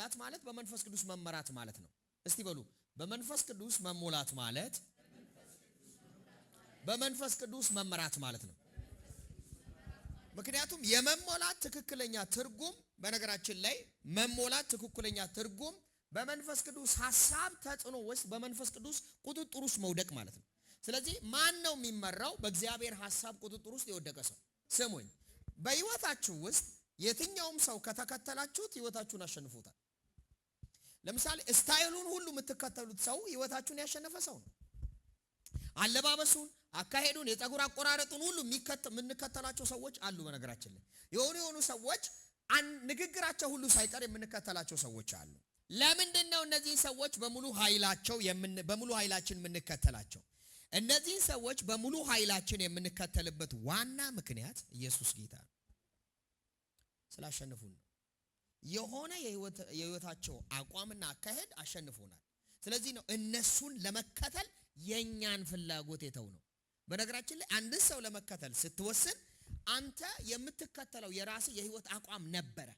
መሞላት ማለት በመንፈስ ቅዱስ መመራት ማለት ነው። እስቲ በሉ በመንፈስ ቅዱስ መሞላት ማለት በመንፈስ ቅዱስ መመራት ማለት ነው። ምክንያቱም የመሞላት ትክክለኛ ትርጉም በነገራችን ላይ መሞላት ትክክለኛ ትርጉም በመንፈስ ቅዱስ ሐሳብ ተጽዕኖ ውስጥ በመንፈስ ቅዱስ ቁጥጥር ውስጥ መውደቅ ማለት ነው። ስለዚህ ማን ነው የሚመራው? በእግዚአብሔር ሐሳብ ቁጥጥር ውስጥ የወደቀ ሰው። ስሙኝ፣ በህይወታችሁ ውስጥ የትኛውም ሰው ከተከተላችሁት ህይወታችሁን አሸንፎታል። ለምሳሌ ስታይሉን ሁሉ የምትከተሉት ሰው ህይወታችሁን ያሸነፈ ሰው ነው። አለባበሱን፣ አካሄዱን፣ የፀጉር አቆራረጡን ሁሉ የምንከተላቸው ሰዎች አሉ። በነገራችን ላይ የሆኑ ሰዎች ንግግራቸው ሁሉ ሳይቀር የምንከተላቸው ሰዎች አሉ። ለምንድን ነው እነዚህ ሰዎች በሙሉ ኃይላችን የምንከተላቸው? እነዚህ ሰዎች በሙሉ ኃይላችን የምንከተልበት ዋና ምክንያት ኢየሱስ ጌታ ነው ስላሸነፉን ነው። የሆነ የህይወታቸው አቋምና አካሄድ አሸንፎናል። ስለዚህ ነው እነሱን ለመከተል የኛን ፍላጎት የተው ነው። በነገራችን ላይ አንድ ሰው ለመከተል ስትወስን አንተ የምትከተለው የራስ የህይወት አቋም ነበረ።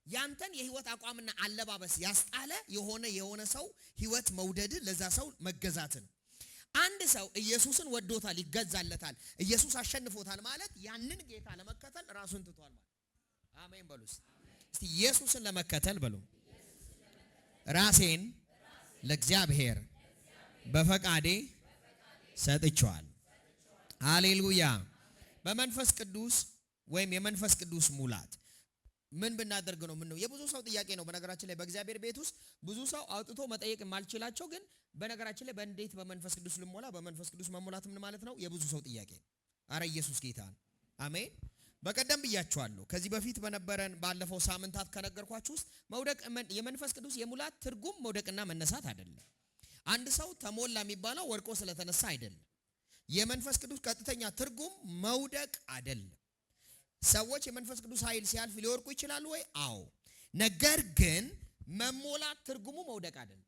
ያንተን የህይወት አቋምና አለባበስ ያስጣለ የሆነ ሰው ህይወት መውደድ፣ ለዛ ሰው መገዛት ነው። አንድ ሰው ኢየሱስን ወዶታል፣ ይገዛለታል፣ ኢየሱስ አሸንፎታል ማለት ያንን ጌታ ለመከተል ራሱን ትቷል ማለት። አሜን በሉ እስቲ ኢየሱስን ለመከተል በሉ ራሴን ለእግዚአብሔር በፈቃዴ ሰጥቼዋል። ሃሌሉያ። በመንፈስ ቅዱስ ወይም የመንፈስ ቅዱስ ሙላት ምን ብናደርግ ነው? ምን ነው የብዙ ሰው ጥያቄ ነው። በነገራችን ላይ በእግዚአብሔር ቤት ውስጥ ብዙ ሰው አውጥቶ መጠየቅ የማልችላቸው ግን በነገራችን ላይ በእንዴት በመንፈስ ቅዱስ ልሞላ፣ በመንፈስ ቅዱስ መሞላት ምን ማለት ነው? የብዙ ሰው ጥያቄ ነው። አረ ኢየሱስ ጌታ ነው። አሜን። በቀደም ብያችኋለሁ። ከዚህ በፊት በነበረን ባለፈው ሳምንታት ከነገርኳችሁ ውስጥ መውደቅ የመንፈስ ቅዱስ የሙላት ትርጉም መውደቅና መነሳት አይደለም። አንድ ሰው ተሞላ የሚባለው ወድቆ ስለተነሳ አይደለም። የመንፈስ ቅዱስ ቀጥተኛ ትርጉም መውደቅ አይደለም። ሰዎች የመንፈስ ቅዱስ ኃይል ሲያልፍ ሊወርቁ ይችላሉ ወይ? አዎ። ነገር ግን መሞላት ትርጉሙ መውደቅ አይደለም።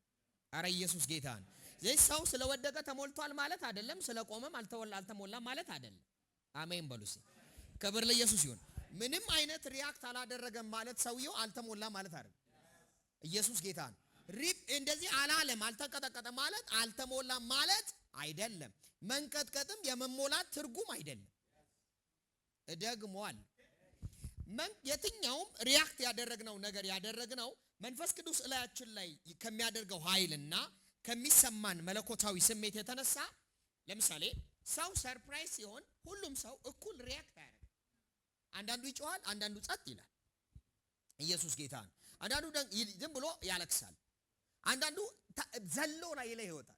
አረ ኢየሱስ ጌታ ነው። ስለዚህ ሰው ስለወደቀ ተሞልቷል ማለት አይደለም። ስለቆመም አልተሞላም ማለት አይደለም። አሜን በሉስ። ክብር ለኢየሱስ ይሁን። ምንም አይነት ሪያክት አላደረገም ማለት ሰውየው አልተሞላም ማለት አይደለም። ኢየሱስ ጌታ ነው። እንደዚህ አላለም አልተቀጠቀጠም ማለት አልተሞላም ማለት አይደለም። መንቀጥቀጥም የመሞላት ትርጉም አይደለም። ደግሟል። የትኛውም ሪያክት ያደረግነው ነገር ያደረግነው መንፈስ ቅዱስ እላያችን ላይ ከሚያደርገው ኃይልና ከሚሰማን መለኮታዊ ስሜት የተነሳ። ለምሳሌ ሰው ሰርፕራይዝ ሲሆን ሁሉም ሰው እኩል ሪያክት አያደርግም። አንዳንዱ ይጮሃል፣ አንዳንዱ ጸጥ ይላል። ኢየሱስ ጌታ ነው። አንዳንዱ ዝም ብሎ ያለቅሳል፣ አንዳንዱ ዘሎ ላይ ይወጣል።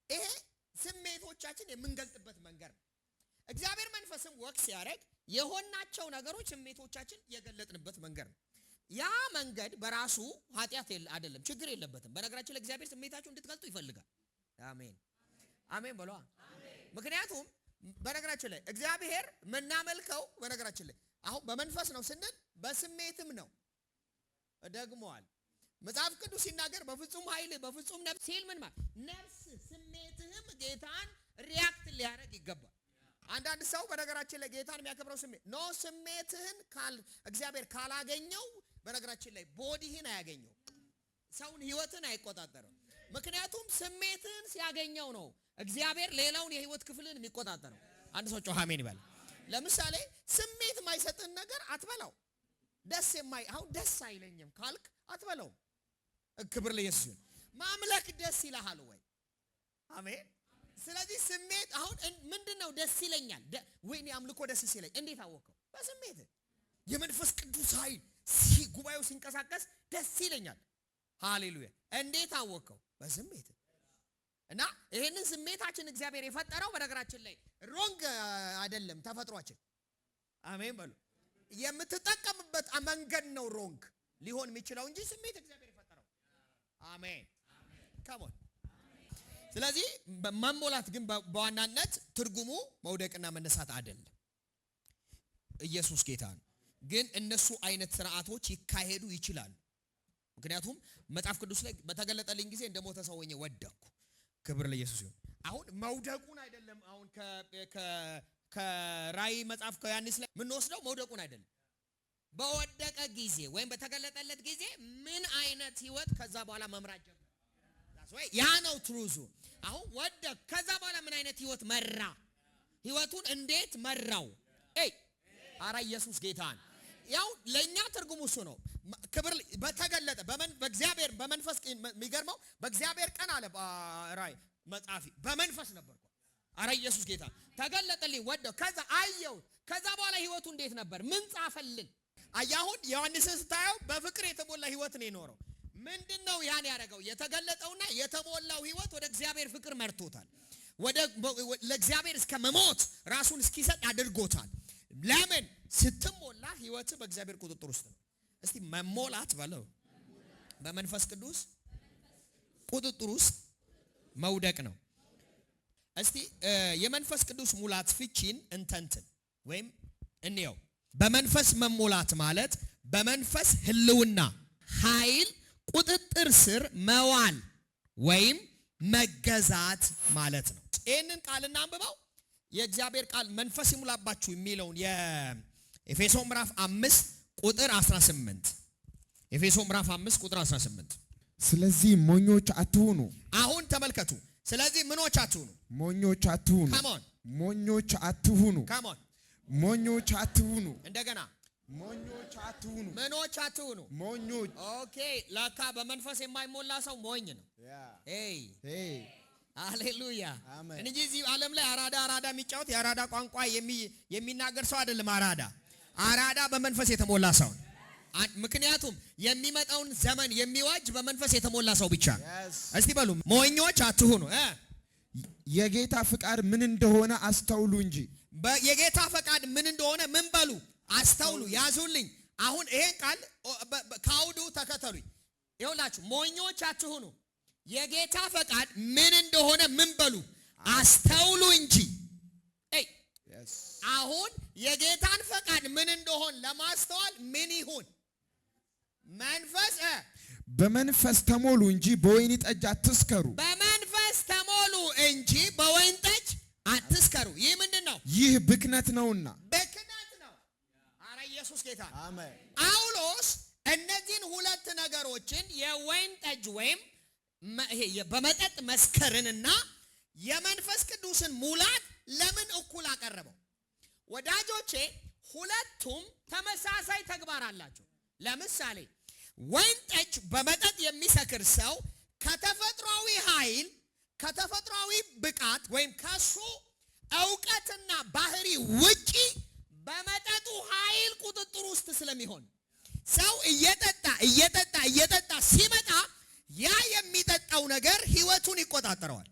ይሄ ስሜቶቻችን የምንገልጥበት መንገድ ነው። እግዚአብሔር መንፈስም ወቅት ሲያደርግ የሆናቸው ነገሮች ስሜቶቻችን የገለጥንበት መንገድ ነው። ያ መንገድ በራሱ ኃጢአት አይደለም፣ ችግር የለበትም። በነገራችን ላይ እግዚአብሔር ስሜታችሁ እንድትገልጡ ይፈልጋል። አሜን አሜን በሏ። ምክንያቱም በነገራችን ላይ እግዚአብሔር ምናመልከው በነገራችን ላይ አሁን በመንፈስ ነው ስንል በስሜትም ነው። ደግሞዋል መጽሐፍ ቅዱስ ሲናገር በፍጹም ኃይል በፍጹም ነፍስ ሲል ምን ማለት ነፍስ ስሜትህም ጌታን ሪያክት ሊያደርግ ይገባል። አንዳንድ ሰው በነገራችን ላይ ጌታን የሚያከብረው ስሜትህን እግዚአብሔር ካላገኘው በነገራችን ላይ ቦዲህን አያገኘው፣ ሰውን ህይወትን አይቆጣጠረው። ምክንያቱም ስሜትህን ሲያገኘው ነው እግዚአብሔር ሌላውን የህይወት ክፍልን የሚቆጣጠረው። አንድ ሰው ጮህ አሜን ይበል። ለምሳሌ ስሜት የማይሰጥን ነገር አትበላው። አሁን ደስ አይለኝም ካልክ አትበላው። ክብር ለኢየሱስ ይሁን። ማምለክ ደስ ይልሃል ወይ? አሜን። ስለዚህ ስሜት አሁን ምንድነው? ደስ ይለኛል ወይኔ አምልኮ ደስ ሲለኝ እንዴት አወቀው? በስሜት የመንፈስ ቅዱስ ኃይል ጉባኤው ሲንቀሳቀስ ደስ ይለኛል። ሃሌሉያ። እንዴት አወቀው? በስሜት። እና ይሄንን ስሜታችን እግዚአብሔር የፈጠረው በነገራችን ላይ ሮንግ አይደለም ተፈጥሯችን። አሜን በሉ። የምትጠቀምበት መንገድ ነው ሮንግ ሊሆን የሚችለው እንጂ ስሜት እግዚአብሔር የፈጠረው። አሜን ካሞን። ስለዚህ መሞላት ግን በዋናነት ትርጉሙ መውደቅና መነሳት አይደለም። ኢየሱስ ጌታ ነው። ግን እነሱ አይነት ስርዓቶች ይካሄዱ ይችላሉ። ምክንያቱም መጽሐፍ ቅዱስ ላይ በተገለጠልኝ ጊዜ እንደሞተ ሰው ሆኜ ወደቅኩ። ክብር ለኢየሱስ ይሁን። አሁን መውደቁን አይደለም አሁን ከራእይ መጽሐፍ ከዮሐንስ ላይ ምን ወስደው መውደቁን አይደለም። በወደቀ ጊዜ ወይም በተገለጠለት ጊዜ ምን አይነት ህይወት ከዛ በኋላ መምራት ጀመረ? ያ ነው ትሩዙ። አሁን ወደቀ፣ ከዛ በኋላ ምን አይነት ህይወት መራ? ህይወቱን እንዴት መራው? አረ ኢየሱስ ጌታን። ያው ለኛ ትርጉሙ እሱ ነው። ክብር በተገለጠ በእግዚአብሔር በመንፈስ የሚገርመው በእግዚአብሔር ቀን አለ ራእይ መጻፊ በመንፈስ ነበርኩ። አረ ኢየሱስ ጌታ ተገለጠልኝ፣ ወደው ከዛ አየው። ከዛ በኋላ ህይወቱ እንዴት ነበር? ምን ጻፈልን? አያሁን ዮሐንስን ስታየው በፍቅር የተሞላ ህይወት ነው የኖረው። ምንድነው ያን ያደረገው? የተገለጠውና የተሞላው ህይወት ወደ እግዚአብሔር ፍቅር መርቶታል። ለእግዚአብሔር እስከ መሞት ራሱን እስኪሰጥ አድርጎታል። ለምን? ስትሞላ ህይወት በእግዚአብሔር ቁጥጥር ውስጥ ነው። እስቲ መሞላት በለው። በመንፈስ ቅዱስ ቁጥጥር ውስጥ መውደቅ ነው። እስቲ የመንፈስ ቅዱስ ሙላት ፍቺን እንተንትን ወይም እንየው። በመንፈስ መሞላት ማለት በመንፈስ ህልውና ኃይል ቁጥጥር ስር መዋል ወይም መገዛት ማለት ነው። ይህንን ቃል እናንብበው። የእግዚአብሔር ቃል መንፈስ ይሙላባችሁ የሚለውን የኤፌሶን ምዕራፍ 5 ቁጥር 18 ኤፌሶን ምዕራፍ 5 ቁጥር 18 ስለዚህ ሞኞች አትሁኑ። አሁን ተመልከቱ። ስለዚህ ምኖች አትሁኑ? ሞኞች አትሁኑ። ካሞን ሞኞች አትሁኑ። ካሞን ሞኞች አትሁኑ። እንደገና ሞኞች አትሁኑ። ምኖች አትሁኑ? ሞኞች። ኦኬ። ለካ በመንፈስ የማይሞላ ሰው ሞኝ ነው። ሃሌሉያ። እንጂ እዚህ ዓለም ላይ አራዳ የሚጫወት የአራዳ ቋንቋ የሚናገር ሰው አይደለም። አራዳ በመንፈስ የተሞላ ሰው። ምክንያቱም የሚመጣውን ዘመን የሚዋጅ በመንፈስ የተሞላ ሰው ብቻ። እስቲ በሉ ሞኞች አትሁኑ። የጌታ ፍቃድ ምን እንደሆነ አስተውሉ እንጂ። የጌታ ፈቃድ ምን እንደሆነ ምን በሉ? አስተውሉ። ያዙልኝ። አሁን ይሄን ቃል ካውዱ ተከተሉኝ። ይኸውላችሁ ሞኞች አትሁኑ። የጌታ ፈቃድ ምን እንደሆነ ምን በሉ? አስተውሉ እንጂ። አሁን የጌታን ፈቃድ ምን እንደሆነ ለማስተዋል ምን ይሁን? መንፈስ በመንፈስ ተሞሉ እንጂ በወይን ጠጅ አትስከሩ። በመንፈስ ተሞሉ እንጂ በወይን ጠጅ አትስከሩ። ይህ ምንድን ነው? ይህ ብክነት ነውና። ብክነት ነው። አረ ኢየሱስ ጌታ። አሜን። ጳውሎስ እነዚህን ሁለት ነገሮችን የወይን ጠጅ ወይም በመጠጥ መስከርንና የመንፈስ ቅዱስን ሙላት ለምን እኩል አቀረበው? ወዳጆቼ ሁለቱም ተመሳሳይ ተግባር አላቸው። ለምሳሌ ወይን ጠጅ በመጠጥ የሚሰክር ሰው ከተፈጥሯዊ ኃይል ከተፈጥሯዊ ብቃት ወይም ከሱ ዕውቀትና ባህሪ ውጪ በመጠጡ ኃይል ቁጥጥር ውስጥ ስለሚሆን ሰው እየጠጣ ሲመጣ ያ የሚጠጣው ነገር ህይወቱን ይቆጣጠረዋል።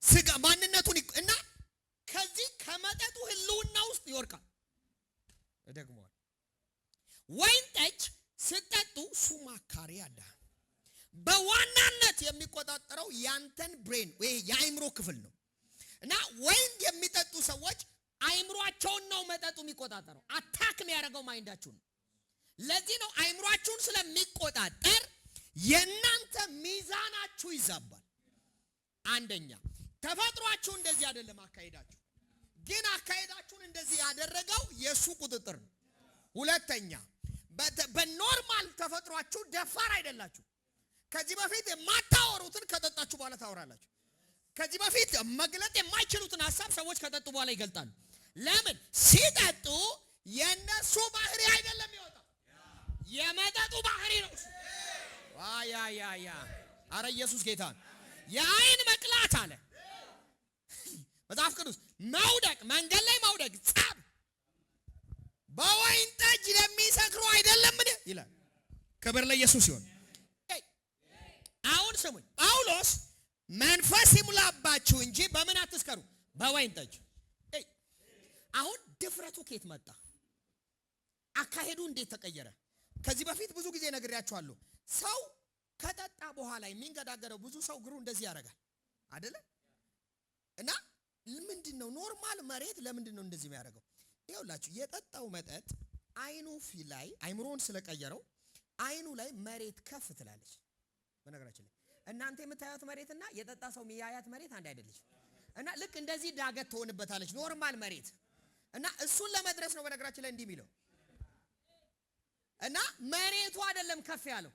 ስጋ ማንነቱን እና ከዚህ ከመጠጡ ህልውና ውስጥ ይወርቃል። ደግሞዋል። ወይን ጠጅ ስጠጡ ሱማካሪ አለ። በዋናነት የሚቆጣጠረው ያንተን ብሬን ወይ የአይምሮ ክፍል ነው። እና ወይን የሚጠጡ ሰዎች አይምሮአቸውን ነው መጠጡ የሚቆጣጠረው። አታክ የሚያደርገው ማይንዳችሁን። ለዚህ ነው አይምሮአችሁን ስለሚቆጣጠር የእናንተ ሚዛናችሁ ይዛባል። አንደኛ ተፈጥሯችሁ እንደዚህ አይደለም አካሄዳችሁ፣ ግን አካሄዳችሁን እንደዚህ ያደረገው የሱ ቁጥጥር ነው። ሁለተኛ በኖርማል ተፈጥሯችሁ ደፋር አይደላችሁ። ከዚህ በፊት የማታወሩትን ከጠጣችሁ በኋላ ታወራላችሁ። ከዚህ በፊት መግለጥ የማይችሉትን ሐሳብ ሰዎች ከጠጡ በኋላ ይገልጣሉ። ለምን? ሲጠጡ የነሱ ባህሪ አይደለም ይወጣው፣ የመጠጡ ባህሪ ነው። ያ አረ ኢየሱስ ጌታ። የአይን መቅላት አለ መጽሐፍ ቅዱስ። መውደቅ፣ መንገድ ላይ መውደቅ፣ ጸብ በወይን ጠጅ ለሚሰክሩ አይደለም ይላል። ክብር ለኢየሱስ ይሁን። አሁን ስሙኝ፣ ጳውሎስ መንፈስ ይሙላባችሁ እንጂ በምን አትስከሩ? በወይን ጠጅ። አሁን ድፍረቱ ከየት መጣ? አካሄዱ እንዴት ተቀየረ? ከዚህ በፊት ብዙ ጊዜ ነግሬያችኋለሁ። ሰው ከጠጣ በኋላ የሚንገዳገረው ብዙ ሰው እግሩ እንደዚህ ያደርጋል አይደለ? እና ምንድነው ኖርማል መሬት ለምንድነው እንደዚህ የሚያደርገው? ይኸውላችሁ የጠጣው መጠጥ አይኑ ላይ አይምሮን ስለቀየረው አይኑ ላይ መሬት ከፍ ትላለች። በነገራችን ላይ እናንተ የምታዩት መሬትና የጠጣ ሰው የሚያያት መሬት አንድ አይደለች። እና ልክ እንደዚህ ዳገት ትሆንበታለች ኖርማል መሬት። እና እሱን ለመድረስ ነው በነገራችን ላይ እንዲህ የሚለው እና መሬቱ አይደለም ከፍ ያለው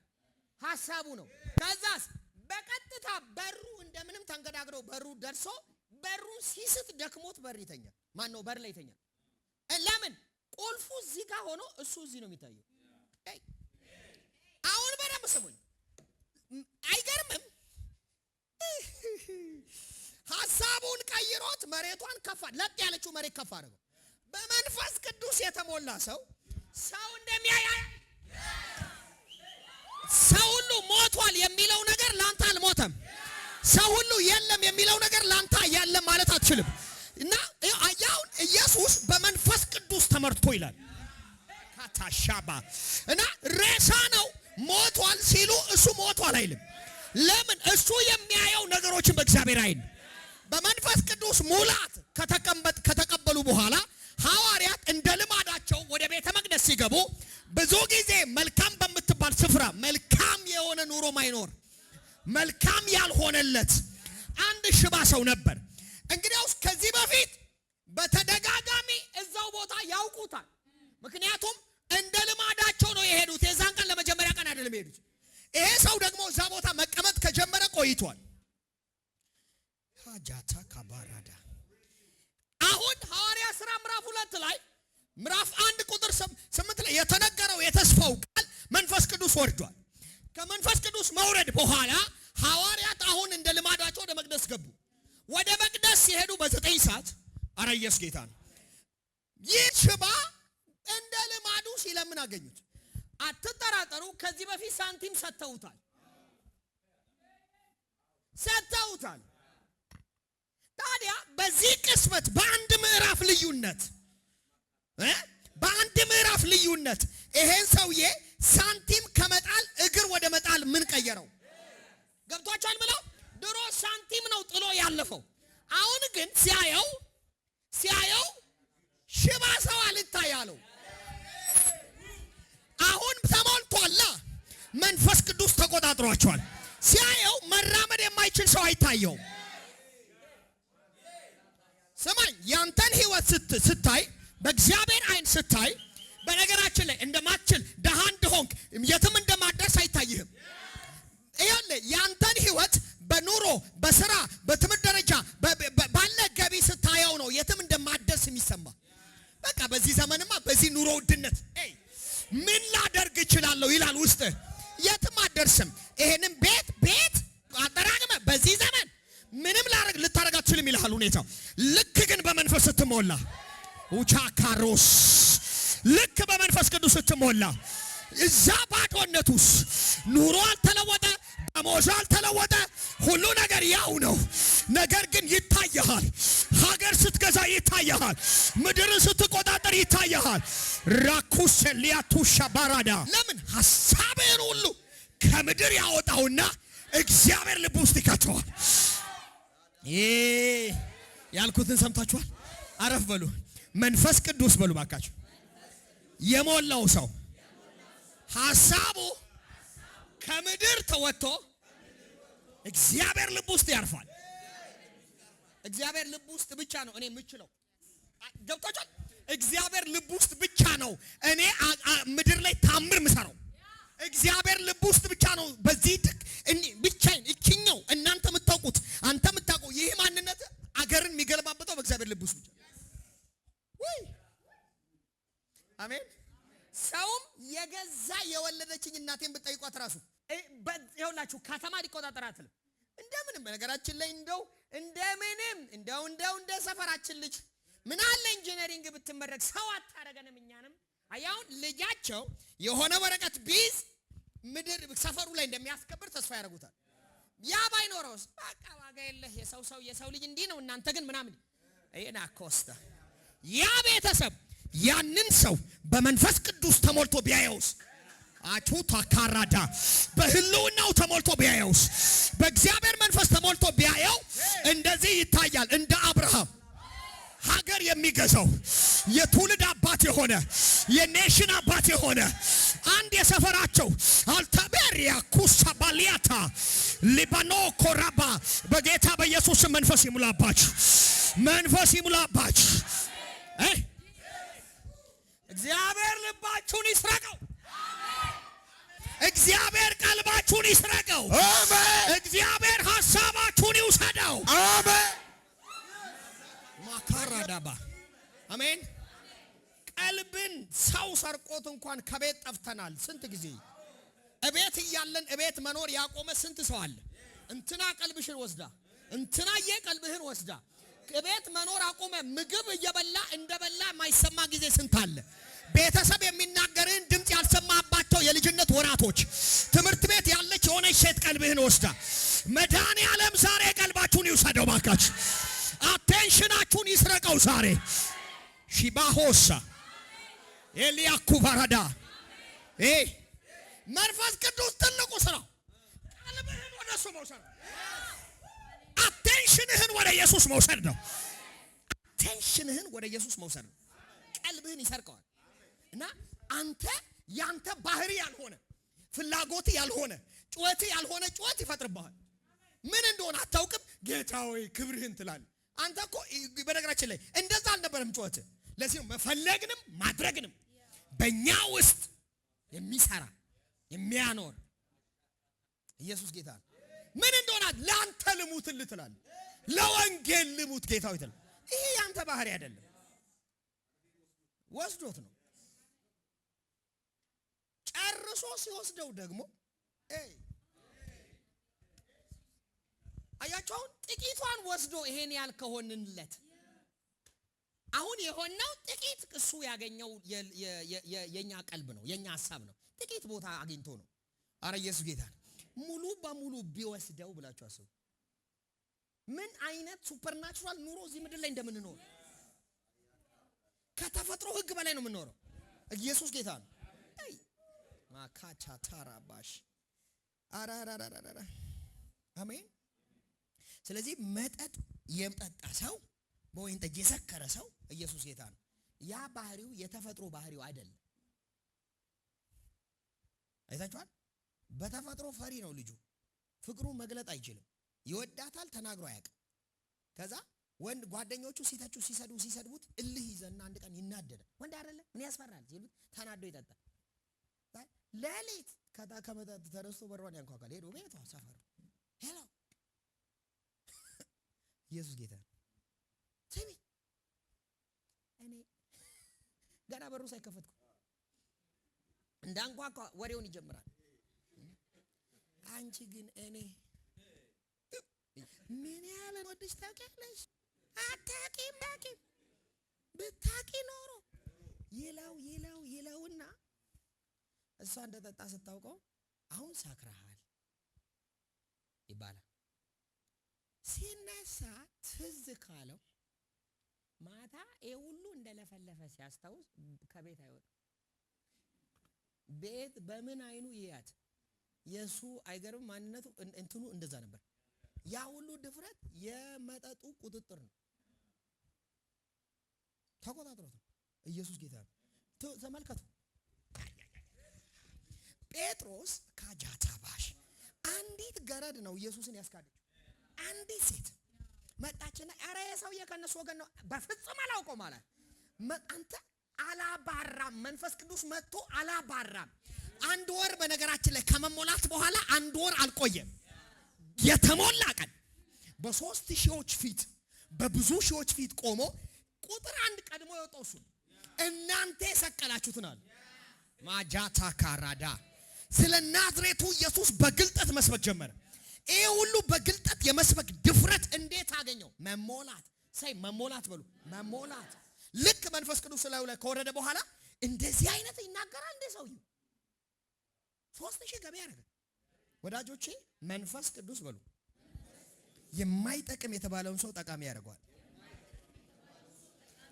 ሐሳቡ ነው። ከዛስ በቀጥታ በሩ እንደምንም ተንገዳግረው በሩ ደርሶ በሩን ሲስት ደክሞት በር ይተኛል። ማን ነው በር ላይ ይተኛል? ለምን? ቁልፉ እዚህ ጋር ሆኖ እሱ እዚህ ነው የሚታየው። አሁን በደንብ ስሙኝ። አይገርምም? ሐሳቡን ቀይሮት መሬቷን ከፋ ለጥ ያለችው መሬት ከፋ አደረገው። በመንፈስ ቅዱስ የተሞላ ሰው እንደሚያይ ሰው ሁሉ ሞቷል የሚለው ነገር ላንተ አልሞተም። ሰው ሁሉ የለም የሚለው ነገር ላንተ የለም ማለት አትችልም። እና አያውን ኢየሱስ በመንፈስ ቅዱስ ተመርቶ ይላል ካታሻባ እና ሬሳ ነው ሞቷል ሲሉ እሱ ሞቷል አይልም። ለምን? እሱ የሚያየው ነገሮችን በእግዚአብሔር አይን በመንፈስ ቅዱስ ሙላት ከተቀበሉ በኋላ ሐዋርያት እንደ ልማዳቸው ወደ ቤተ መቅደስ ሲገቡ ብዙ ጊዜ መልካም በምትባል ስፍራ መልካም የሆነ ኑሮ ማይኖር መልካም ያልሆነለት አንድ ሽባ ሰው ነበር። እንግዲያውስ ከዚህ በፊት በተደጋጋሚ እዛው ቦታ ያውቁታል። ምክንያቱም እንደ ልማዳቸው ነው የሄዱት። የዛን ቀን ለመጀመሪያ ቀን አይደለም የሄዱት። ይሄ ሰው ደግሞ እዛ ቦታ መቀመጥ ከጀመረ ቆይቷል። ሀጃታ ካባራዳ አሁን ሐዋርያ ሥራ ምዕራፍ 2 ላይ ምዕራፍ 1 ቁጥር 8 ላይ የተነገረው የተስፋው ቃል መንፈስ ቅዱስ ወርዷል። ከመንፈስ ቅዱስ መውረድ በኋላ ሐዋርያት አሁን እንደ ልማዳቸው ወደ መቅደስ ገቡ። ወደ መቅደስ ሲሄዱ በ9 ሰዓት አረ ኢየሱስ ጌታ ነው። ይህ ሽባ እንደ ልማዱ ሲለምን አገኙት። አትጠራጠሩ፣ ከዚህ በፊት ሳንቲም ሰጥተውታል። ታዲያ በዚህ ቅስበት በአንድ ምዕራፍ ልዩነት ይሄን ሰውዬ ሳንቲም ከመጣል እግር ወደ መጣል ምን ቀየረው? ገብቷችኋል? ብለው ድሮ ሳንቲም ነው ጥሎ ያለፈው። አሁን ግን ሲያየው ሽባ ሰው አልታያለው። አሁን ተሞልቷላ። መንፈስ ቅዱስ ተቆጣጥሯቸዋል። ሲያየው መራመድ የማይችል ሰው አይታየው። ሰማኝ፣ ያንተን ህይወት ስታይ በእግዚአብሔር አይን ስታይ በነገራችን ላይ እንደማትችል ደሃ እንደሆንክ የትም እንደማደርስ አይታይህም። ይሄለ ያንተን ህይወት በኑሮ በስራ በትምህርት ደረጃ ባለ ገቢ ስታየው ነው የትም እንደማደርስ የሚሰማ። በቃ በዚህ ዘመንማ በዚህ ኑሮ ውድነት ምን ላደርግ እችላለሁ ይላል ውስጥ። የትም አደርስም። ይሄንን ቤት አጠራቅመ በዚህ ዘመን ምንም ልታረግ አትችልም ይላል ሁኔታው። ልክ ግን በመንፈስ ስትሞላ ኡቻካሮስ ልክ በመንፈስ ቅዱስ ስትሞላ እዛ ባዶነቱስ ኑሮ አልተለወጠ፣ ደሞዝ አልተለወጠ፣ ሁሉ ነገር ያው ነው። ነገር ግን ይታያል። ሀገር ስትገዛ ይታያል። ምድር ስትቆጣጠር ይታያል። ራኩስ ሊያቱሻ ባራዳ ለምን ሐሳብህን ሁሉ ከምድር ያወጣውና እግዚአብሔር ልብ ውስጥ ይከተዋል። ያልኩትን ሰምታችኋል? አረፍ በሉ። መንፈስ ቅዱስ በሉ ባካችሁ። የሞላው ሰው ሐሳቡ ከምድር ተወጥቶ እግዚአብሔር ልብ ውስጥ ያርፋል። እግዚአብሔር ልብ ውስጥ ብቻ ነው እኔ የምችለው። ገብታችኋል? እግዚአብሔር ልብ ውስጥ ብቻ ነው እኔ ምድር ላይ ታምር ምሰራው። እግዚአብሔር ልብ ውስጥ ብቻ ነው። በዚህ ብቻዬን እቺኛው እናንተ የምታውቁት አንተ የምታውቀው ይህ ማንነት አገርን የሚገለባበጠው በእግዚአብሔር ልብ ውስጥ ብቻ። አሜን። ሰውም የገዛ የወለደችኝ እናቴን ብትጠይቋት ራሱ ይኸውላችሁ ከተማ ሊቆጣጠር አትልም። እንደምንም በነገራችን ላይ እንደው እንደ ሰፈራችን ልጅ ምን አለ ኢንጂነሪንግ ብትመረቅ ሰው አታረገንም እኛንም። አያውን ልጃቸው የሆነ ወረቀት ቢዝ ምድር ሰፈሩ ላይ እንደሚያስከብር ተስፋ ያደርጉታል። ያ ባይኖረውስ በቃ ዋጋ የለህ የሰው ልጅ እንዲህ ነው እናንተ ግን ምናምን አይና ኮስታ ያ ቤተሰብ ያንን ሰው በመንፈስ ቅዱስ ተሞልቶ ቢያየውስ አቹታ ካራዳ በህልውናው ተሞልቶ ቢያየውስ በእግዚአብሔር መንፈስ ተሞልቶ ቢያየው እንደዚህ ይታያል። እንደ አብርሃም ሀገር የሚገዛው የትውልድ አባት የሆነ የኔሽን አባት የሆነ አንድ የሰፈራቸው አልታበሪያ ኩሳባሊያታ ሊባኖ ኮራባ በጌታ በኢየሱስ መንፈስ ይሙላባችሁ። እግዚአብሔር ልባችሁን ይስረቀው። ሐሳባችሁን ይስረቀው። አሜን። እግዚአብሔር ሐሳባችሁን ይውሰደው። አሜን። ማካራዳባ አሜን። ቀልብን ሰው ሰርቆት እንኳን ከቤት ጠፍተናል። ስንት ጊዜ እቤት እያለን እቤት መኖር ያቆመ ስንት ሰው አለ። እንትና ቀልብሽን ወስዳ፣ እንትና የቀልብህን ወስዳ እቤት መኖር አቆመ። ምግብ እየበላ እንደበላ የማይሰማ ጊዜ ስንት አለ። ቤተሰብ የሚናገርህን ድምፅ ያልሰማባቸው የልጅነት ወራቶች፣ ትምህርት ቤት ያለች የሆነች ሴት ቀልብህን ወስዳ። መድኃኔዓለም ዛሬ ቀልባችሁን ይውሰደው ባካችሁ። አቴንሽናችሁን ይስረቀው ዛሬ። ሺባሆሳ ኤልያኩ ባራዳ መንፈስ ቅዱስ ትልቁ ስራው ቀልብህን ወደ እሱ መውሰድ፣ አቴንሽንህን ወደ ኢየሱስ መውሰድ ነው። አቴንሽንህን ወደ ኢየሱስ መውሰድ ነው። ቀልብህን ይሰርቀዋል። እና አንተ ያንተ ባህሪ ያልሆነ ፍላጎት ያልሆነ ጩኸት ያልሆነ ጩኸት ይፈጥርብሃል። ምን እንደሆነ አታውቅም። ጌታ ሆይ ክብርህን ትላለህ። አንተ እኮ በነገራችን ላይ እንደዛ አልነበረም ጩኸት። ለዚህ መፈለግንም ማድረግንም በእኛ ውስጥ የሚሰራ የሚያኖር ኢየሱስ ጌታ ነው። ምን እንደሆነ ለአንተ ልሙትልህ ትላለህ። ለወንጌል ልሙት ጌታ ሆይ ትላለህ። ይሄ ያንተ ባህሪ አይደለም፣ ወስዶት ነው። ጨርሶ ሲወስደው ደግሞ አያችሁ፣ አሁን ጥቂቷን ወስዶ ይሄን ያህል ከሆንንለት አሁን የሆነው ጥቂት እሱ ያገኘው የኛ ቀልብ ነው፣ የኛ ሐሳብ ነው። ጥቂት ቦታ አግኝቶ ነው። አረ ኢየሱስ ጌታ ነው። ሙሉ በሙሉ ቢወስደው ብላችሁ አስቡ። ምን አይነት ሱፐርናቹራል ኑሮ እዚህ ምድር ላይ እንደምንኖር ከተፈጥሮ ሕግ በላይ ነው የምንኖረው። ኢየሱስ ጌታ ነው። ማካቻ ታራባሽ አራራራራ አሜን። ስለዚህ መጠጥ የጠጣ ሰው በወይን ጠጅ የሰከረ ሰው ኢየሱስ ጌታ ነው። ያ ባህሪው የተፈጥሮ ባህሪው አይደለም። አይታችኋል። በተፈጥሮ ፈሪ ነው ልጁ። ፍቅሩን መግለጥ አይችልም። ይወዳታል፣ ተናግሮ አያውቅም። ከዛ ወንድ ጓደኞቹ ሲተቹ ሲሰድቡት እልህ ይዘና አንድ ቀን ይናደዳል። ወንድ አይደለ ምን ያስፈራል ሲሉት ተናዶ ይጠጣል። ሌሊት ከመጠጥ ተነስቶ በሯን ያንኳኳል። ሄዶ ቤቷ ሰፈሩ ሄሎ ኢየሱስ ጌታ ስሚ፣ እኔ ገና በሩ ሳይከፈትኩ እንዳንኳኳ ወሬውን ይጀምራል። አንቺ ግን እኔ ምን ያህል ወድሽ ታውቂያለሽ? አታውቂም። ብታውቂ ኖሮ ይለውና እሷ እንደጠጣ ስታውቀው አሁን ሳክራሃል ይባላል። ሲነሳ ትዝ ካለው ማታ ሁሉ እንደለፈለፈ ሲያስታውስ ከቤት አይወጣም። ቤት በምን አይኑ ይያት የሱ አይገርም። ማንነቱ እንትኑ እንደዛ ነበር። ያ ሁሉ ድፍረት የመጠጡ ቁጥጥር ነው። ተቆጣጥሮት ነው። ኢየሱስ ጌታ ነው። ተመልከቱ። ጴጥሮስ ካጃታባሽ አንዲት ገረድ ነው ኢየሱስን ያስካደች። አንዲት ሴት መጣችና አረ የሰውዬ ከነሱ ወገን ነው፣ በፍጹም አላውቀውም አለ። አንተ አላባራም። መንፈስ ቅዱስ መጥቶ አላባራም። አንድ ወር በነገራችን ላይ ከመሞላት በኋላ አንድ ወር አልቆየም። የተሞላ ቀን በሶስት ሺዎች ፊት በብዙ ሺዎች ፊት ቆሞ ቁጥር አንድ ቀድሞ የወጣው እሱ እናንተ የሰቀላችሁትን አለ። ማጃታ ካራዳ ስለ ናዝሬቱ ኢየሱስ በግልጠት መስበክ ጀመረ። ይሄ ሁሉ በግልጠት የመስበክ ድፍረት እንዴት አገኘው? መሞላት። መሞላት በሉ መሞላት። ልክ መንፈስ ቅዱስ ላይ ከወረደ በኋላ እንደዚህ አይነት ይናገራል። እንደ ሰውዬው 3000 ገበያ ያደረገ። ወዳጆቼ መንፈስ ቅዱስ በሉ የማይጠቅም የተባለውን ሰው ጠቃሚ ያደርገዋል።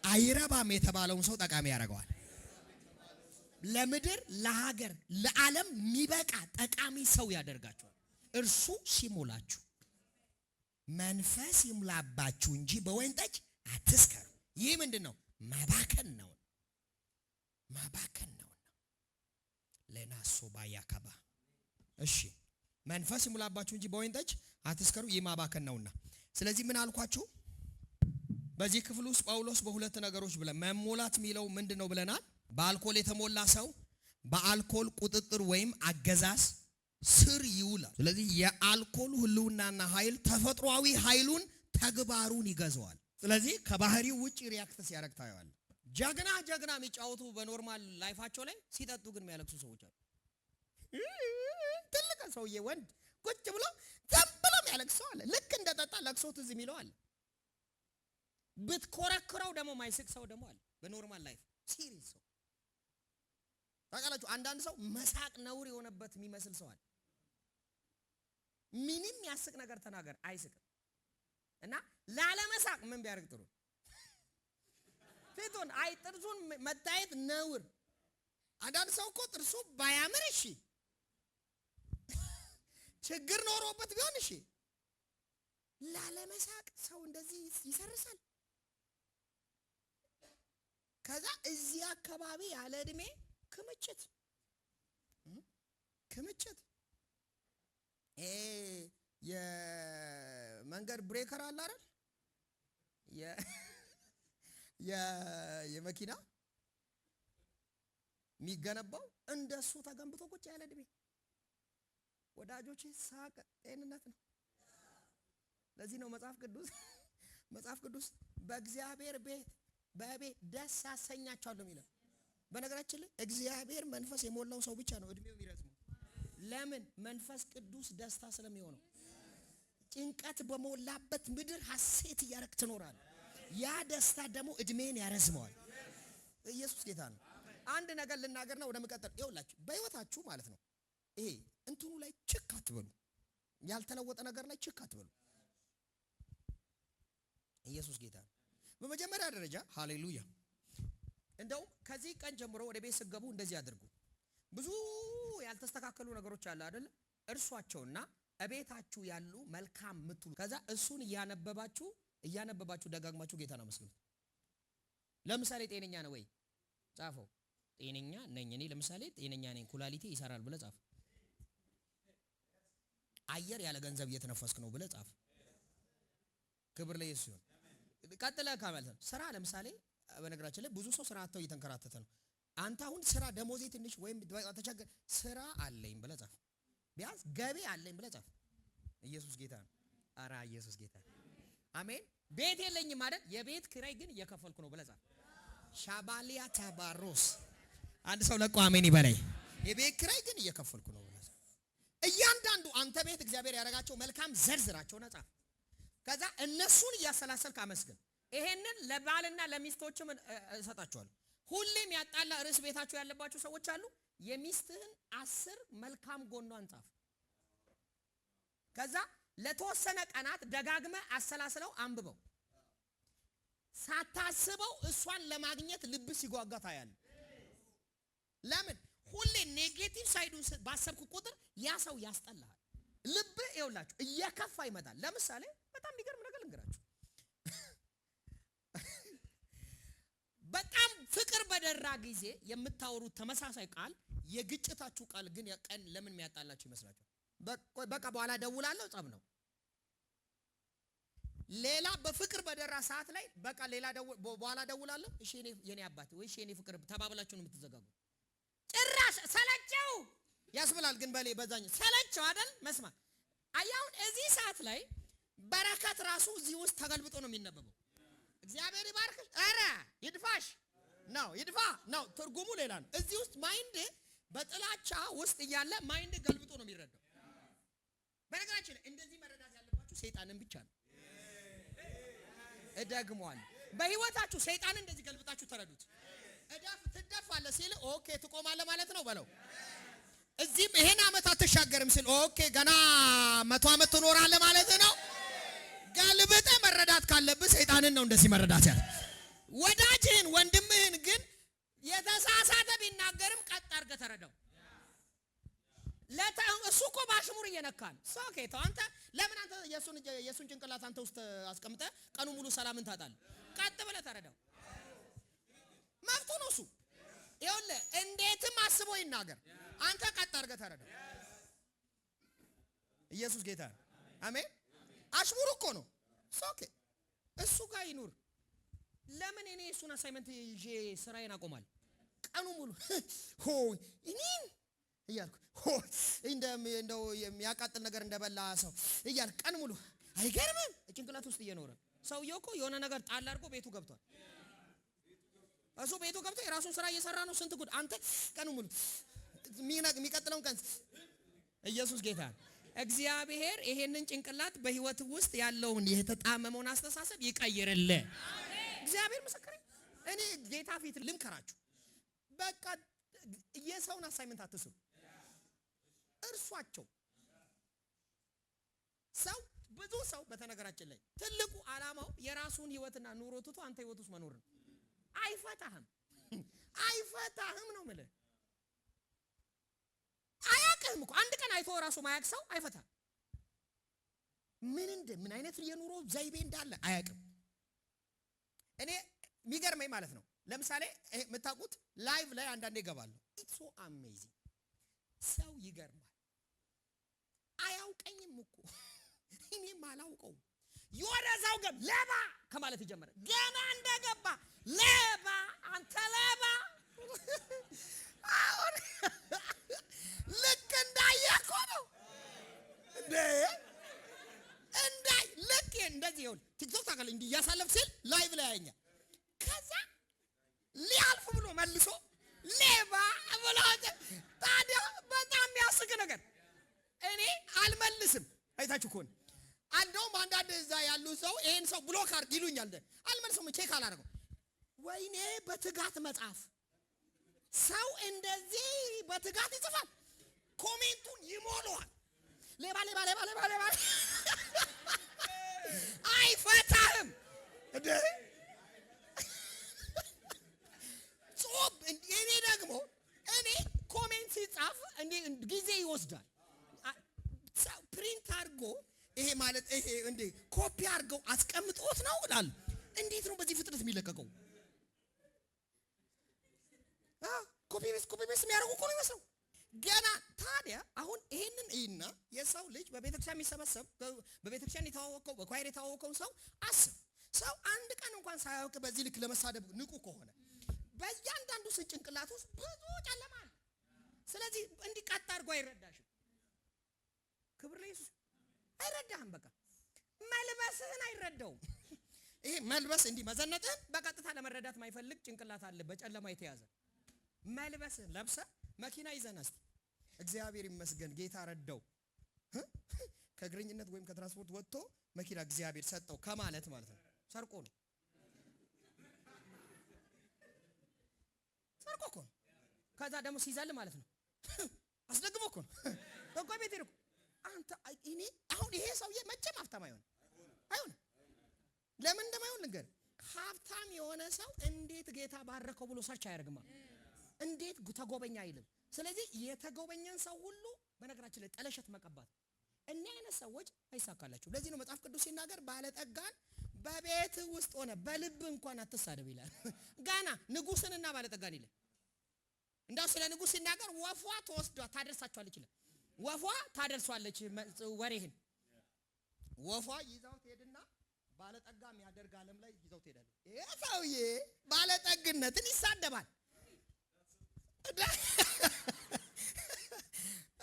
አይረባም የተባለውን ሰው ጠቃሚ ያደርገዋል። ለምድር፣ ለሀገር፣ ለዓለም የሚበቃ ጠቃሚ ሰው ያደርጋቸዋል። እርሱ ሲሞላችሁ መንፈስ ይሙላባችሁ እንጂ በወይን ጠጅ አትስከሩ። ይህ ምንድን ነው? ማባከን ነው። ማባከን ነው። ለናሶ ባያካባ እሺ፣ መንፈስ ይሙላባችሁ እንጂ በወይን ጠጅ አትስከሩ፣ ይህ ማባከን ነውና። ስለዚህ ምን አልኳችሁ? በዚህ ክፍል ውስጥ ጳውሎስ በሁለት ነገሮች ብለን መሞላት የሚለው ምንድነው ብለናል? በአልኮል የተሞላ ሰው በአልኮል ቁጥጥር ወይም አገዛዝ ስር ይውላል። ስለዚህ የአልኮል ህልውናና ኃይል ተፈጥሯዊ ኃይሉን ተግባሩን ይገዛዋል። ስለዚህ ከባህሪው ውጪ ሪያክት ሲያደርግ ታየዋል። ጀግና የሚጫወቱ በኖርማል ላይፋቸው ላይ ሲጠጡ ግን የሚያለቅሱ ሰዎች አሉ። ትልቅ ሰውዬ ወንድ ቁጭ ብሎ ዝም ብሎ የሚያለቅሰው አለ። ልክ እንደጠጣ ለቅሶ ትዝ የሚለው አለ። ብትኮረክረው ደግሞ ማይስቅ ሰው ደግሞ አለ። በኖርማል ላይፍ ሲሪየስ ሰው ታውቃላችሁ። አንዳንድ ሰው መሳቅ ነውር የሆነበት የሚመስል ሰው አለ። ምንም ያስቅ ነገር ተናገር አይስቅም። እና ላለመሳቅ ምን ቢያደርግ ጥሩ? ፊቱን ጥርሱን መታየት ነውር። አንዳንድ ሰው እኮ ጥርሱ ባያምር እሺ፣ ችግር ኖሮበት ቢሆን እሺ፣ ላለመሳቅ ሰው እንደዚህ ይሰርሳል። ከዛ እዚህ አካባቢ ያለ እድሜ ክምችት የመንገድ ብሬከር አለ አይደል? የመኪና የሚገነባው እንደሱ ተገንብቶ ቁጭ ያለ እድሜ። ወዳጆቼ ሳቅ ጤንነት ነው። ለዚህ ነው መጽሐፍ ቅዱስ በእግዚአብሔር በቤት ደስ ያሰኛቸዋል የሚለው። በነገራችን ላይ እግዚአብሔር መንፈስ የሞላው ሰው ብቻ ነው እድሜው የሚረዝመው። ለምን? መንፈስ ቅዱስ ደስታ ስለሚሆነው። ጭንቀት በሞላበት ምድር ሐሴት እያደረክ ትኖራለህ። ያ ደስታ ደግሞ እድሜን ያረዝመዋል። ኢየሱስ ጌታ ነው። አንድ ነገር ልናገርና ወደ መቀጠል ይኸውላችሁ፣ በህይወታችሁ ማለት ነው ይሄ እንትኑ ላይ ችክ አትበሉ። ያልተለወጠ ነገር ላይ ችክ አትበሉ። ኢየሱስ ጌታ ነው። በመጀመሪያ ደረጃ ሃሌሉያ፣ እንደው ከዚህ ቀን ጀምሮ ወደ ቤት ስትገቡ እንደዚህ አድርጉ። ብዙ ያልተስተካከሉ ነገሮች አሉ አይደል? እርሷቸውና እቤታችሁ ያሉ መልካም ምትሉ፣ ከዛ እሱን እያነበባችሁ ደጋግማችሁ ጌታን አመስግኑት። ለምሳሌ ጤነኛ ነው ወይ? ጻፈው። ጤነኛ ነኝ እኔ ለምሳሌ ጤነኛ ነኝ፣ ኩላሊቴ ይሰራል ብለህ ጻፍ። አየር ያለ ገንዘብ እየተነፈስክ ነው ብለህ ጻፍ። ክብር ለኢየሱስ ይሁን። ቀጥለህ ካመልተ ስራ ለምሳሌ በነገራችን ላይ ብዙ ሰው ስራ አጥተው እየተንከራተተ ነው። አንተ አሁን ስራ ደሞዜ ትንሽ ወይም ተቸገር፣ ስራ አለኝ ብለህ ጻፍ። ቢያንስ ገቢ አለኝ ብለህ ጻፍ። ኢየሱስ ጌታ ነው። ኧረ ኢየሱስ ጌታ አሜን። ቤት የለኝም ማለት የቤት ኪራይ ግን እየከፈልኩ ነው ብለህ ጻፍ። ሻባሊያ ታባሮስ አንድ ሰው ለቆ አሜን ይበላይ። የቤት ኪራይ ግን እየከፈልኩ ነው ብለህ ጻፍ። እያንዳንዱ አንተ ቤት እግዚአብሔር ያደረጋቸው መልካም ዘርዝራቸውና ጻፍ። ከዛ እነሱን እያሰላሰልክ አመስግን። ይሄንን ለባልና ለሚስቶችም እሰጣቸዋለሁ። ሁሌም ያጣላ ርዕስ ቤታችሁ ያለባችሁ ሰዎች አሉ። የሚስትህን 10 መልካም ጎኗን ጻፍ። ከዛ ለተወሰነ ቀናት ደጋግመ አሰላስለው አንብበው። ሳታስበው እሷን ለማግኘት ልብ ሲጓጓ ታያለህ። ለምን? ሁሌ ኔጌቲቭ ሳይዱን ባሰብኩ ቁጥር ያ ሰው ያስጠላል። ልብ ይኸውላችሁ እየከፋ ይመጣል። ለምሳሌ በጣም የሚገርም ነገር ልንገራችሁ። በጣም ፍቅር በደራ ጊዜ የምታወሩት ተመሳሳይ ቃል የግጭታችሁ ቃል ግን ቀን ለምን የሚያጣላችሁ ይመስላችኋል? በቃ በኋላ ደውላለሁ ጸብ ነው። ሌላ በፍቅር በደራ ሰዓት ላይ በቃ ሌላ በኋላ ደውላለሁ እሺ የኔ አባት ወይ እሺ የኔ ፍቅር ተባብላችሁ ነው የምትዘጋጉ። ጭራሽ ሰለቸው ያስብላል። ግን በዛኝ ሰለቸው አይደል መስማት። አያውን እዚህ ሰዓት ላይ በረከት ራሱ እዚህ ውስጥ ተገልብጦ ነው የሚነበበው። እግዚአብሔር ይባርክሽ፣ ኧረ ይድፋሽ ነው ይድፋ ነው ትርጉሙ ሌላ ነው። እዚህ ውስጥ ማይንድ በጥላቻ ውስጥ እያለ ማይንድ ገልብጦ ነው የሚረዳው። በነገራችን ላይ እንደዚህ መረዳት ያለባችሁ ሰይጣንን ብቻ ነው። እደግመዋለሁ፣ በህይወታችሁ ሰይጣንን እንደዚህ ገልብጣችሁ ተረዱት። ትደፋለህ ሲል ኦኬ ትቆማለህ ማለት ነው በለው። እዚህም ይሄን ዓመት አትሻገርም ሲል ኦኬ ገና 100 ዓመት ትኖራለህ ማለት ነው። ገልብጠህ መረዳት ካለብህ ሰይጣንን ነው እንደዚህ መረዳት ያለ። ወዳጅህን ወንድምህን ግን የተሳሳተ ቢናገርም ቀጥ አድርገህ ተረዳው። እሱ እኮ ባሽሙር እየነካን ሶኬቶ አንተ ለምን አንተ የሱን ጭንቅላት አንተ ውስጥ አስቀምጠህ ቀኑ ሙሉ ሰላምን ታጣለህ? ቀጥ ብለህ ተረዳው። መብቱ ነው እሱ። ይኸውልህ እንዴትም አስቦ ይናገር፣ አንተ ቀጥ አድርገህ ተረዳው። ኢየሱስ ጌታ ነው። አሜን። አሽሙር እኮ ነው። ሶኬ እሱ ጋር ይኑር። ለምን እኔ እሱን አሳይመንት ይዤ ስራዬን አቆማለሁ? ቀኑ ሙሉ ሆይ እኔን እያልኩ እንደው የሚያቃጥል ነገር እንደበላ ሰው እያልኩ ቀን ሙሉ አይገርምም? ጭንቅላት ውስጥ እየኖረ ሰውየው እኮ የሆነ ነገር ጣል አድርጎ ቤቱ ገብቷል። እሱ ቤቱ ገብቶ የራሱን ስራ እየሰራ ነው። ስንት ጉድ! አንተ ቀን ሙሉ የሚቀጥለውን ቀን ኢየሱስ ጌታ እግዚአብሔር ይሄንን ጭንቅላት በህይወት ውስጥ ያለውን የተጣመመውን አስተሳሰብ ይቀይርልህ። እግዚአብሔር ምስክሬ። እኔ ጌታ ፊት ልምከራችሁ፣ በቃ የሰውን አሳይመንት አትስሩ፣ እርሷቸው። ሰው ብዙ ሰው በተነገራችን ላይ ትልቁ ዓላማው የራሱን ህይወትና ኑሮ ትቶ አንተ ህይወት ውስጥ መኖር ነው። አይፈታህም ነው የምልህ። አያውቅህም እኮ አንድ ቀን አይቶ ራሱ ማያውቅ ሰው አይፈታም። ምን አይነት የኑሮ ዘይቤ እንዳለ አያውቅም። እኔ የሚገርመኝ ማለት ነው፣ ለምሳሌ የምታውቁት ላይቭ ላይ አንዳንዴ እገባለሁ። ኢትስ ሶ አሜዚንግ። ሰው ይገርማል። አያውቀኝም እኮ እኔም አላውቀውም። የወረዛው ሌባ ከማለት ይጀምራል። ገና እንደገባ ሌባ፣ አንተ ሌባ። አሁን ልክ እንዳየኮ ነው ልክ እንደዚህ ይሁን። ቲክቶክ ታውቃለህ፣ እንዲህ እያሳለፍ ሲል ላይቭ ላይ ያየኛል። ከዛ ሊያልፍ ብሎ መልሶ ሌባ ብሎ ታዲያ በጣም የሚያስቅ ነገር እኔ አልመልስም። አይታችሁ ከሆነ እንደውም አንዳንድ እዛ ያሉ ሰው ይሄን ሰው ብሎክ አድርግ ይሉኛል። አልመልስም፣ ቼክ አላደርገው። ወይኔ በትጋት መጽሐፍ ሰው እንደዚህ በትጋት ይጽፋል፣ ኮሜንቱን ይሞላዋል። ሌባ ሌባ ሌባ ሌባ ሌባ አይፈታህም እንዴ? ጾም እኔ ደግሞ ኮሜንት ሲጻፍ እንዴ ጊዜ ይወስዳል። ፕሪንት አድርጎ ይሄ ማለት ይሄ እንዴ ኮፒ አድርገው አስቀምጦት ነው እላለሁ። እንዴት ነው በዚህ ፍጥነት የሚለቀቀው? ኮፒ ፔስት የሚያደርጉ እኮ ነው የሚመስለው ገና። ታዲያ አሁን ይሄንን እና የሰው ልጅ በቤተክርስቲያን የሚሰበሰብ በቤተክርስቲያን የተዋወቀው በኳይር የተዋወቀው ሰው አስብ። ሰው አንድ ቀን እንኳን ሳያውቅ በዚህ ልክ ለመሳደብ ንቁ ከሆነ በእያንዳንዱ ጭንቅላት ውስጥ ብዙ ጨለማ አለ። ስለዚህ እንዲህ ቀጥ አድርጎ አይረዳሽም። ክብር ለኢየሱስ። አይረዳህም። በቃ መልበስህን አይረዳውም። ይሄ መልበስ እንዲህ መዘነጥህን በቀጥታ ለመረዳት ማይፈልግ ጭንቅላት አለ፣ በጨለማ የተያዘ። መልበስህን ለብሰህ መኪና ይዘና እስቲ እግዚአብሔር ይመስገን ጌታ ረዳው ከእግረኝነት ወይም ከትራንስፖርት ወጥቶ መኪና እግዚአብሔር ሰጠው ከማለት ማለት ነው። ሰርቆ ነው፣ ሰርቆ እኮ ነው። ከዛ ደግሞ ሲዘል ማለት ነው አስደግሞ እኮ ነው። በቃ ቤት ይርቁ አንተ እኔ አሁን ይሄ ሰውዬ መቼም ሀብታም አይሆንም። ለምን እንደማይሆን ልንገር። ሀብታም የሆነ ሰው እንዴት ጌታ ባረከው ብሎ ሰርች አያደርግማ። እንዴት ተጎበኛ አይልም። ስለዚህ የተጎበኘን ሰው ሁሉ በነገራችን ላይ ጠለሸት መቀባት፣ እኛ አይነት ሰዎች አይሳካላችሁ። ለዚህ ነው መጽሐፍ ቅዱስ ሲናገር ባለጠጋን በቤት ውስጥ ሆነ በልብ እንኳን አትሳደብ ይላል። ጋና ንጉስንና ባለጠጋን ይላል። እንዳው ስለ ንጉስ ሲናገር ወፏ ተወስዷ ታደርሳቸዋለች ይላል። ወፏ ታደርሷለች ወሬህን። ወፏ ይዛው ትሄድና ባለጠጋ የሚያደርግ ዓለም ላይ ይዘው ትሄዳለች። ይሄ ሰውዬ ባለጠግነትን ይሳደባል።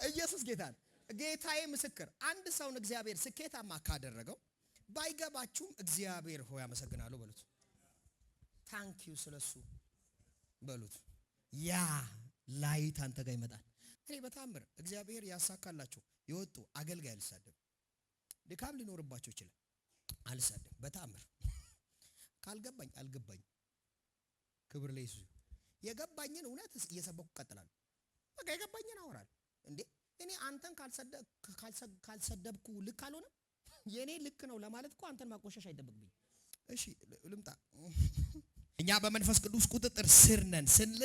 ኢየሱስ ጌታ ነው። ጌታዬ ምስክር። አንድ ሰውን እግዚአብሔር ስኬታማ ካደረገው ባይገባችሁም እግዚአብሔር ሆይ አመሰግናለሁ በሉት። ታንክ ዩ ስለሱ በሉት። ያ ላይት አንተ ጋር ይመጣል። እኔ በታምር እግዚአብሔር ያሳካላችሁ የወጡ አገልጋይ አልሳደብ። ድካም ሊኖርባቸው ይችላል፣ አልሳደብ በታምር። ካልገባኝ አልገባኝ። ክብር ለኢየሱስ። የገባኝን እውነት እየሰበኩ እቀጥላለሁ። በቃ የገባኝን አወራለሁ። እንዴ እኔ አንተን ካልሰደብኩ ልክ አልሆነም። የኔ ልክ ነው ለማለት እኮ አንተን ማቆሸሽ አይደብቅብኝ። እሺ ልምጣ። እኛ በመንፈስ ቅዱስ ቁጥጥር ስር ነን ስንል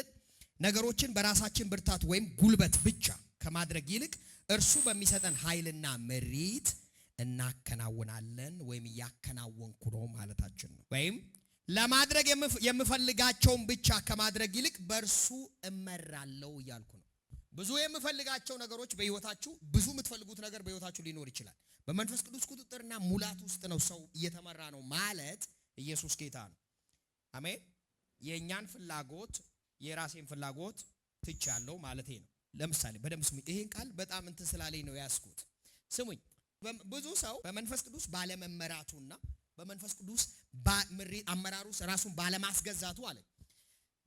ነገሮችን በራሳችን ብርታት ወይም ጉልበት ብቻ ከማድረግ ይልቅ እርሱ በሚሰጠን ኃይልና መሪት እናከናውናለን ወይም እያከናወንኩ ነው ማለታችን ነው። ወይም ለማድረግ የምፈልጋቸውን ብቻ ከማድረግ ይልቅ በእርሱ እመራለሁ እያልኩ ነው። ብዙ የምፈልጋቸው ነገሮች በህይወታችሁ፣ ብዙ የምትፈልጉት ነገር በህይወታችሁ ሊኖር ይችላል። በመንፈስ ቅዱስ ቁጥጥርና ሙላት ውስጥ ነው ሰው እየተመራ ነው ማለት ኢየሱስ ጌታ ነው። አሜን። የእኛን ፍላጎት የራሴን ፍላጎት ትቻለሁ ማለት ነው። ለምሳሌ በደምብ ስሙኝ። ይሄን ቃል በጣም እንትን ስላለኝ ነው ያስኩት። ስሙኝ። ብዙ ሰው በመንፈስ ቅዱስ ባለመመራቱና በመንፈስ ቅዱስ አመራሩ ራሱን ባለማስገዛቱ አለ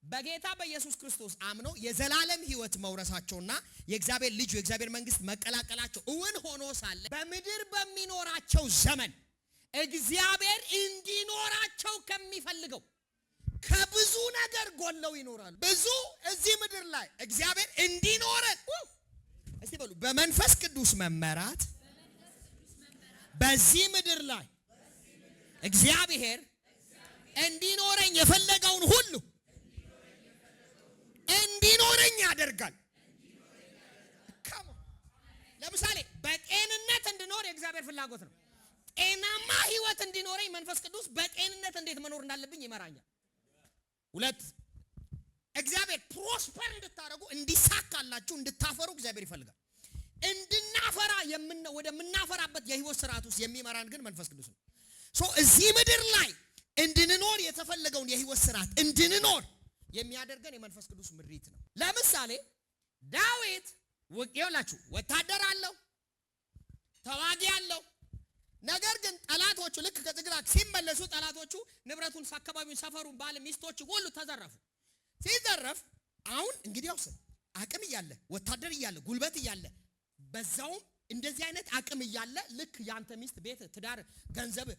በጌታ በኢየሱስ ክርስቶስ አምነው የዘላለም ሕይወት መውረሳቸውና የእግዚአብሔር ልጅ የእግዚአብሔር መንግስት መቀላቀላቸው እውን ሆኖ ሳለ በምድር በሚኖራቸው ዘመን እግዚአብሔር እንዲኖራቸው ከሚፈልገው ከብዙ ነገር ጎለው ይኖራሉ። ብዙ እዚህ ምድር ላይ እግዚአብሔር እንዲኖረን እስቲ በሉ በመንፈስ ቅዱስ መመራት በዚህ ምድር ላይ እግዚአብሔር እንዲኖረኝ የፈለገውን ሁሉ እንዲኖረኝ ያደርጋል። ለምሳሌ በጤንነት እንድኖር የእግዚአብሔር ፍላጎት ነው። ጤናማ ህይወት እንዲኖረኝ መንፈስ ቅዱስ በጤንነት እንዴት መኖር እንዳለብኝ ይመራኛል። ሁለት እግዚአብሔር ፕሮስፐር እንድታረጉ እንዲሳካላችሁ እንድታፈሩ እግዚአብሔር ይፈልጋል። እንድናፈራ ወደምናፈራበት የህይወት ስርዓት ውስጥ የሚመራን ግን መንፈስ ቅዱስ ነው። እዚህ ምድር ላይ እንድንኖር የተፈለገውን የህይወት ስርዓት እንድንኖር የሚያደርገን የመንፈስ ቅዱስ ምሪት ነው። ለምሳሌ ዳዊት ይኸውላችሁ ወታደር አለው፣ ተዋጊ አለው። ነገር ግን ጠላቶቹ ልክ ከጽግላግ ሲመለሱ ጠላቶቹ ንብረቱን፣ አካባቢውን፣ ሰፈሩን፣ ባል ሚስቶቹ ሁሉ ተዘረፉ። ሲዘረፍ አሁን እንግዲህ ያውስ አቅም እያለ ወታደር እያለ ጉልበት እያለ በዛውም እንደዚህ አይነት አቅም እያለ ልክ ያንተ ሚስት፣ ቤት፣ ትዳር፣ ገንዘብ፣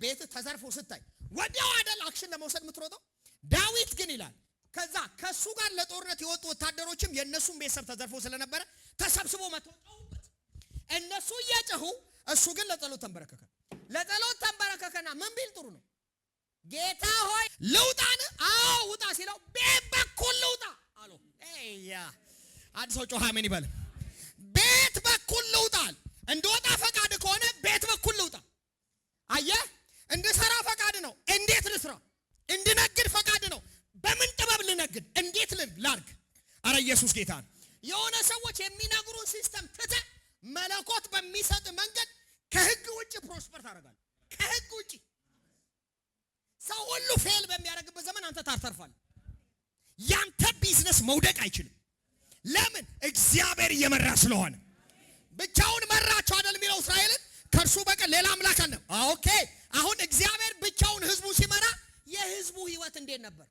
ቤት ተዘርፎ ስታይ ወዲያው አይደል አክሽን ለመውሰድ የምትሮጠው። ዳዊት ግን ይላል ከሱ ጋር ለጦርነት የወጡ ወታደሮችም የነሱን ቤተሰብ ተዘርፎ ስለነበረ ተሰብስቦ መተውበት እነሱ እየጨሁ እሱ ግን ለጸሎት ተንበረከከ። ለጸሎት ተንበረከከና ምን ቢል ጥሩ ነው? ጌታ ሆይ ልውጣን? አዎ ውጣ ሲለው ቤት በኩል ልውጣ አለው። አንድ ሰው ጮሃ ምን ይበል? ቤት በኩል ልውጣል። እንደወጣ ፈቃድ ከሆነ ቤት በኩል ልውጣ። አየህ፣ እንድሰራ ፈቃድ ነው። እንዴት ልስራ? እንድነግድ ፈቃድ ነው። በምን ጥበብ ልነግድ? እንዴት ላርግ? አረ ኢየሱስ ጌታ ነው። የሆነ ሰዎች የሚነግሩን ሲስተም ትተህ መለኮት በሚሰጥ መንገድ ከህግ ውጪ ፕሮስፐር ታደርጋለህ። ከህግ ውጪ ሰው ሁሉ ፌል በሚያደርግበት ዘመን አንተ ታርተርፋለህ። ያንተ ቢዝነስ መውደቅ አይችልም። ለምን? እግዚአብሔር እየመራ ስለሆነ። ብቻውን መራቸው አይደል የሚለው እስራኤልን ከእርሱ በቀር ሌላ አምላክ አለ። ኦኬ፣ አሁን እግዚአብሔር ብቻውን ህዝቡ ሲመራ የህዝቡ ህይወት እንዴት ነበር?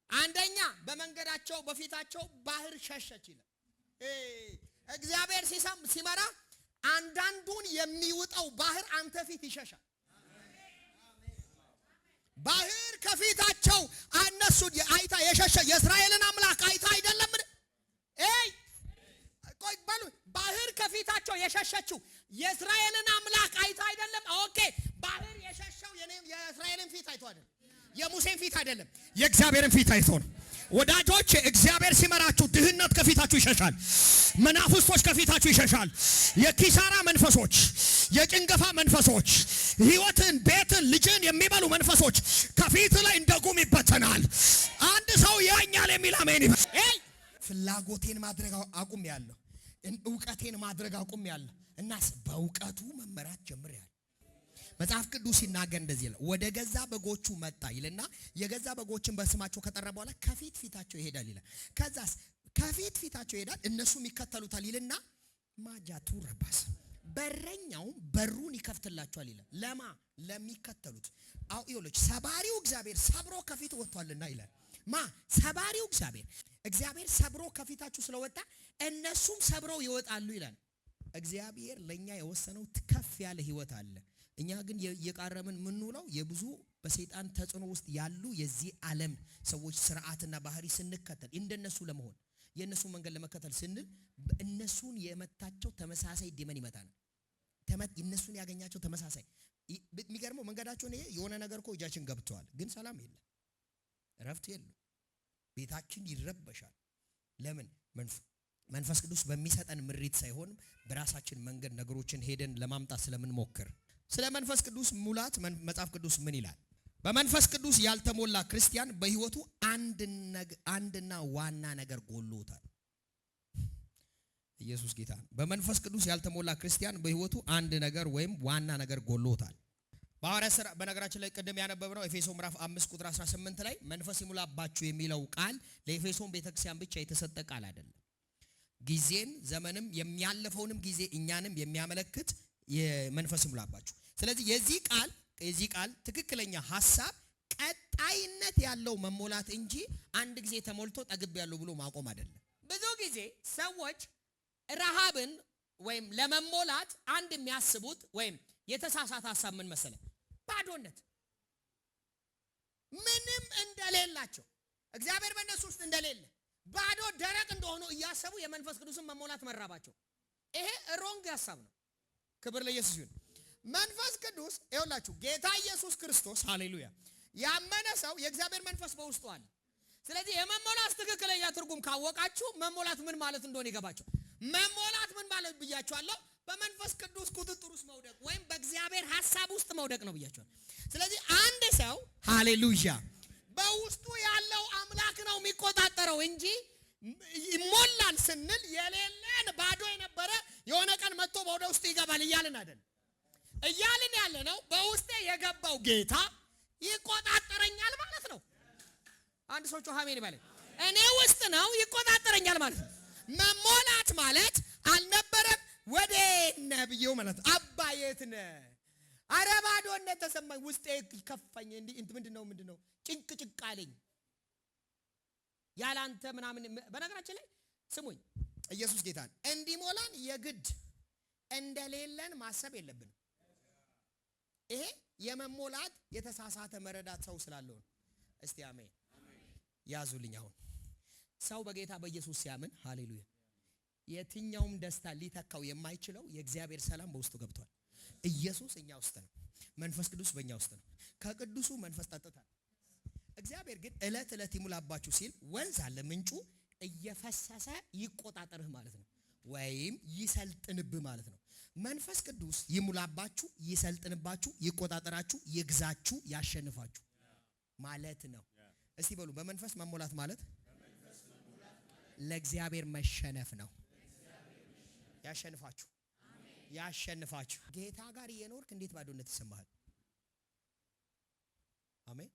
አንደኛ በመንገዳቸው በፊታቸው ባህር ሸሸች ይላል። እግዚአብሔር ሲመራ አንዳንዱን የሚውጠው ባህር አንተ ፊት ይሸሻል። ባህር ከፊታቸው እነሱ አይታ የሸሸ የእስራኤልን አምላክ አይታ አይደለም። ቆይ በሉ፣ ባህር ከፊታቸው የሸሸችው የእስራኤልን አምላክ አይታ አይደለም። ኦኬ፣ ባህር የሸሸው የእስራኤልን ፊት አይቶ አይደለም፣ የሙሴን ፊት አይደለም፣ የእግዚአብሔርን ፊት አይቶ ነው። ወዳጆች፣ እግዚአብሔር ሲመራችሁ ድህነት ከፊታችሁ ይሸሻል። መናፍስቶች ከፊታችሁ ይሸሻል። የኪሳራ መንፈሶች፣ የጭንገፋ መንፈሶች፣ ህይወትን፣ ቤትን፣ ልጅን የሚበሉ መንፈሶች ከፊት ላይ እንደ ጉም ይበተናል። አንድ ሰው ያኛል የሚል አሜን ይበል። ፍላጎቴን ማድረግ አቁሜያለሁ፣ ዕውቀቴን ማድረግ አቁሜያለሁ እና በእውቀቱ መመራት ጀምሬያለሁ። መጽሐፍ ቅዱስ ሲናገር እንደዚህ ይላል፣ ወደ ገዛ በጎቹ መጣ ይልና የገዛ በጎችን በስማቸው ከጠራ በኋላ ከፊት ፊታቸው ይሄዳል ይላል። ከዛስ ከፊት ፊታቸው ይሄዳል፣ እነሱም ይከተሉታል ይልና ማጃቱ ረባስ በረኛውም በሩን ይከፍትላቸዋል ይላል። ለማ ለሚከተሉት ይኸውልህ፣ ሰባሪው እግዚአብሔር ሰብሮ ከፊት ወጥቷልና ይላል። ሰባሪው እግዚአብሔር ሰብሮ ከፊታችሁ ስለወጣ እነሱም ሰብረው ይወጣሉ ይላል። እግዚአብሔር ለኛ የወሰነው ከፍ ያለ ህይወት አለ። እኛ ግን የቃረምን ምንውለው የብዙ በሰይጣን ተጽዕኖ ውስጥ ያሉ የዚህ ዓለም ሰዎች ስርዓትና ባህሪ ስንከተል እንደነሱ ለመሆን የነሱ መንገድ ለመከተል ስንል እነሱን የመታቸው ተመሳሳይ ዲመን ይመጣል። እነሱን ያገኛቸው ተመሳሳይ የሚገርመው መንገዳቸውን ይሄ የሆነ ነገር እኮ እጃችን ገብተዋል፣ ግን ሰላም የለም፣ እረፍት የለም፣ ቤታችን ይረበሻል። ለምን? መንፈስ ቅዱስ በሚሰጠን ምሪት ሳይሆን በራሳችን መንገድ ነገሮችን ሄደን ለማምጣት ስለምንሞክር። ስለ መንፈስ ቅዱስ ሙላት መጽሐፍ ቅዱስ ምን ይላል? በመንፈስ ቅዱስ ያልተሞላ ክርስቲያን በህይወቱ አንድና ዋና ነገር ጎሎታል። ኢየሱስ ጌታ ነው። በመንፈስ ቅዱስ ያልተሞላ ክርስቲያን በህይወቱ አንድ ነገር ወይም ዋና ነገር ጎሎታል። በሐዋርያት ሥራ በነገራችን ላይ ቅድም ያነበብነው ኤፌሶን ምዕራፍ 5 ቁጥር 18 ላይ መንፈስ ይሙላባችሁ የሚለው ቃል ለኤፌሶን ቤተክርስቲያን ብቻ የተሰጠ ቃል አይደለም። ጊዜን ዘመንም የሚያለፈውንም ጊዜ እኛንም የሚያመለክት የመንፈስ ይሙላባችሁ። ስለዚህ የዚህ ቃል ትክክለኛ ሐሳብ ቀጣይነት ያለው መሞላት እንጂ አንድ ጊዜ ተሞልቶ ጠግብ ያለው ብሎ ማቆም አይደለም። ብዙ ጊዜ ሰዎች ረሃብን ወይም ለመሞላት አንድ የሚያስቡት ወይም የተሳሳተ ሐሳብ ምን መሰለ? ባዶነት፣ ምንም እንደሌላቸው፣ እግዚአብሔር በእነሱ ውስጥ እንደሌለ፣ ባዶ ደረቅ እንደሆኑ እያሰቡ የመንፈስ ቅዱስን መሞላት መራባቸው። ይሄ ሮንግ ሐሳብ ነው። ክብር ለኢየሱስ ይሁን። መንፈስ ቅዱስ ይኸውላችሁ ጌታ ኢየሱስ ክርስቶስ ሃሌሉያ ያመነ ሰው የእግዚአብሔር መንፈስ በውስጡ አለ። ስለዚህ የመሞላት ትክክለኛ ትርጉም ካወቃችሁ መሞላት ምን ማለት እንደሆነ ይገባችሁ። መሞላት ምን ማለት ብያችኋለሁ? በመንፈስ ቅዱስ ቁጥጥር ውስጥ መውደቅ ወይም በእግዚአብሔር ሐሳብ ውስጥ መውደቅ ነው ብያችኋለሁ። ስለዚህ አንድ ሰው ሃሌሉያ በውስጡ ያለው አምላክ ነው የሚቆጣጠረው እንጂ ይሞላል ስንል የሌለን ባዶ የነበረ የሆነ ቀን መጥቶ ወደ ውስጡ ይገባል እያልን አይደል? እያልን ያለ ነው በውስጤ የገባው ጌታ ይቆጣጠረኛል ማለት ነው። አንድ ሰው ጮህ አሜን ይበል። እኔ ውስጥ ነው ይቆጣጠረኛል ማለት ነው። መሞላት ማለት አልነበረም ወደ ነብዩ ማለት አባ የት ነህ? ኧረ ባዶነት ተሰማኝ፣ ውስጤ ይከፋኝ፣ ምንድነው ጭንቅ አለኝ ያላንተ ምናምን። በነገራችን ላይ ስሙኝ፣ ኢየሱስ ጌታን እንዲሞላን የግድ እንደሌለን ማሰብ የለብንም። ይሄ የመሞላት የተሳሳተ መረዳት ሰው ስላለው ነው። እስቲ አሜን ያዙልኝ። አሁን ሰው በጌታ በኢየሱስ ሲያምን ሃሌሉያ የትኛውም ደስታ ሊተካው የማይችለው የእግዚአብሔር ሰላም በውስጡ ገብቷል። ኢየሱስ እኛ ውስጥ ነው። መንፈስ ቅዱስ በእኛ ውስጥ ነው። ከቅዱሱ መንፈስ ጠጥታል። እግዚአብሔር ግን ዕለት ዕለት ይሙላባችሁ ሲል ወንዝ አለ ምንጩ እየፈሰሰ ይቆጣጠርህ ማለት ነው፣ ወይም ይሰልጥንብህ ማለት ነው። መንፈስ ቅዱስ ይሙላባችሁ፣ ይሰልጥንባችሁ፣ ይቆጣጠራችሁ፣ ይግዛችሁ፣ ያሸንፋችሁ ማለት ነው። እስቲ በሉ በመንፈስ መሞላት ማለት ለእግዚአብሔር መሸነፍ ነው። ያሸንፋችሁ፣ ያሸንፋችሁ። ጌታ ጋር እየኖርክ እንዴት ባዶነት ይሰማሃል? አሜን።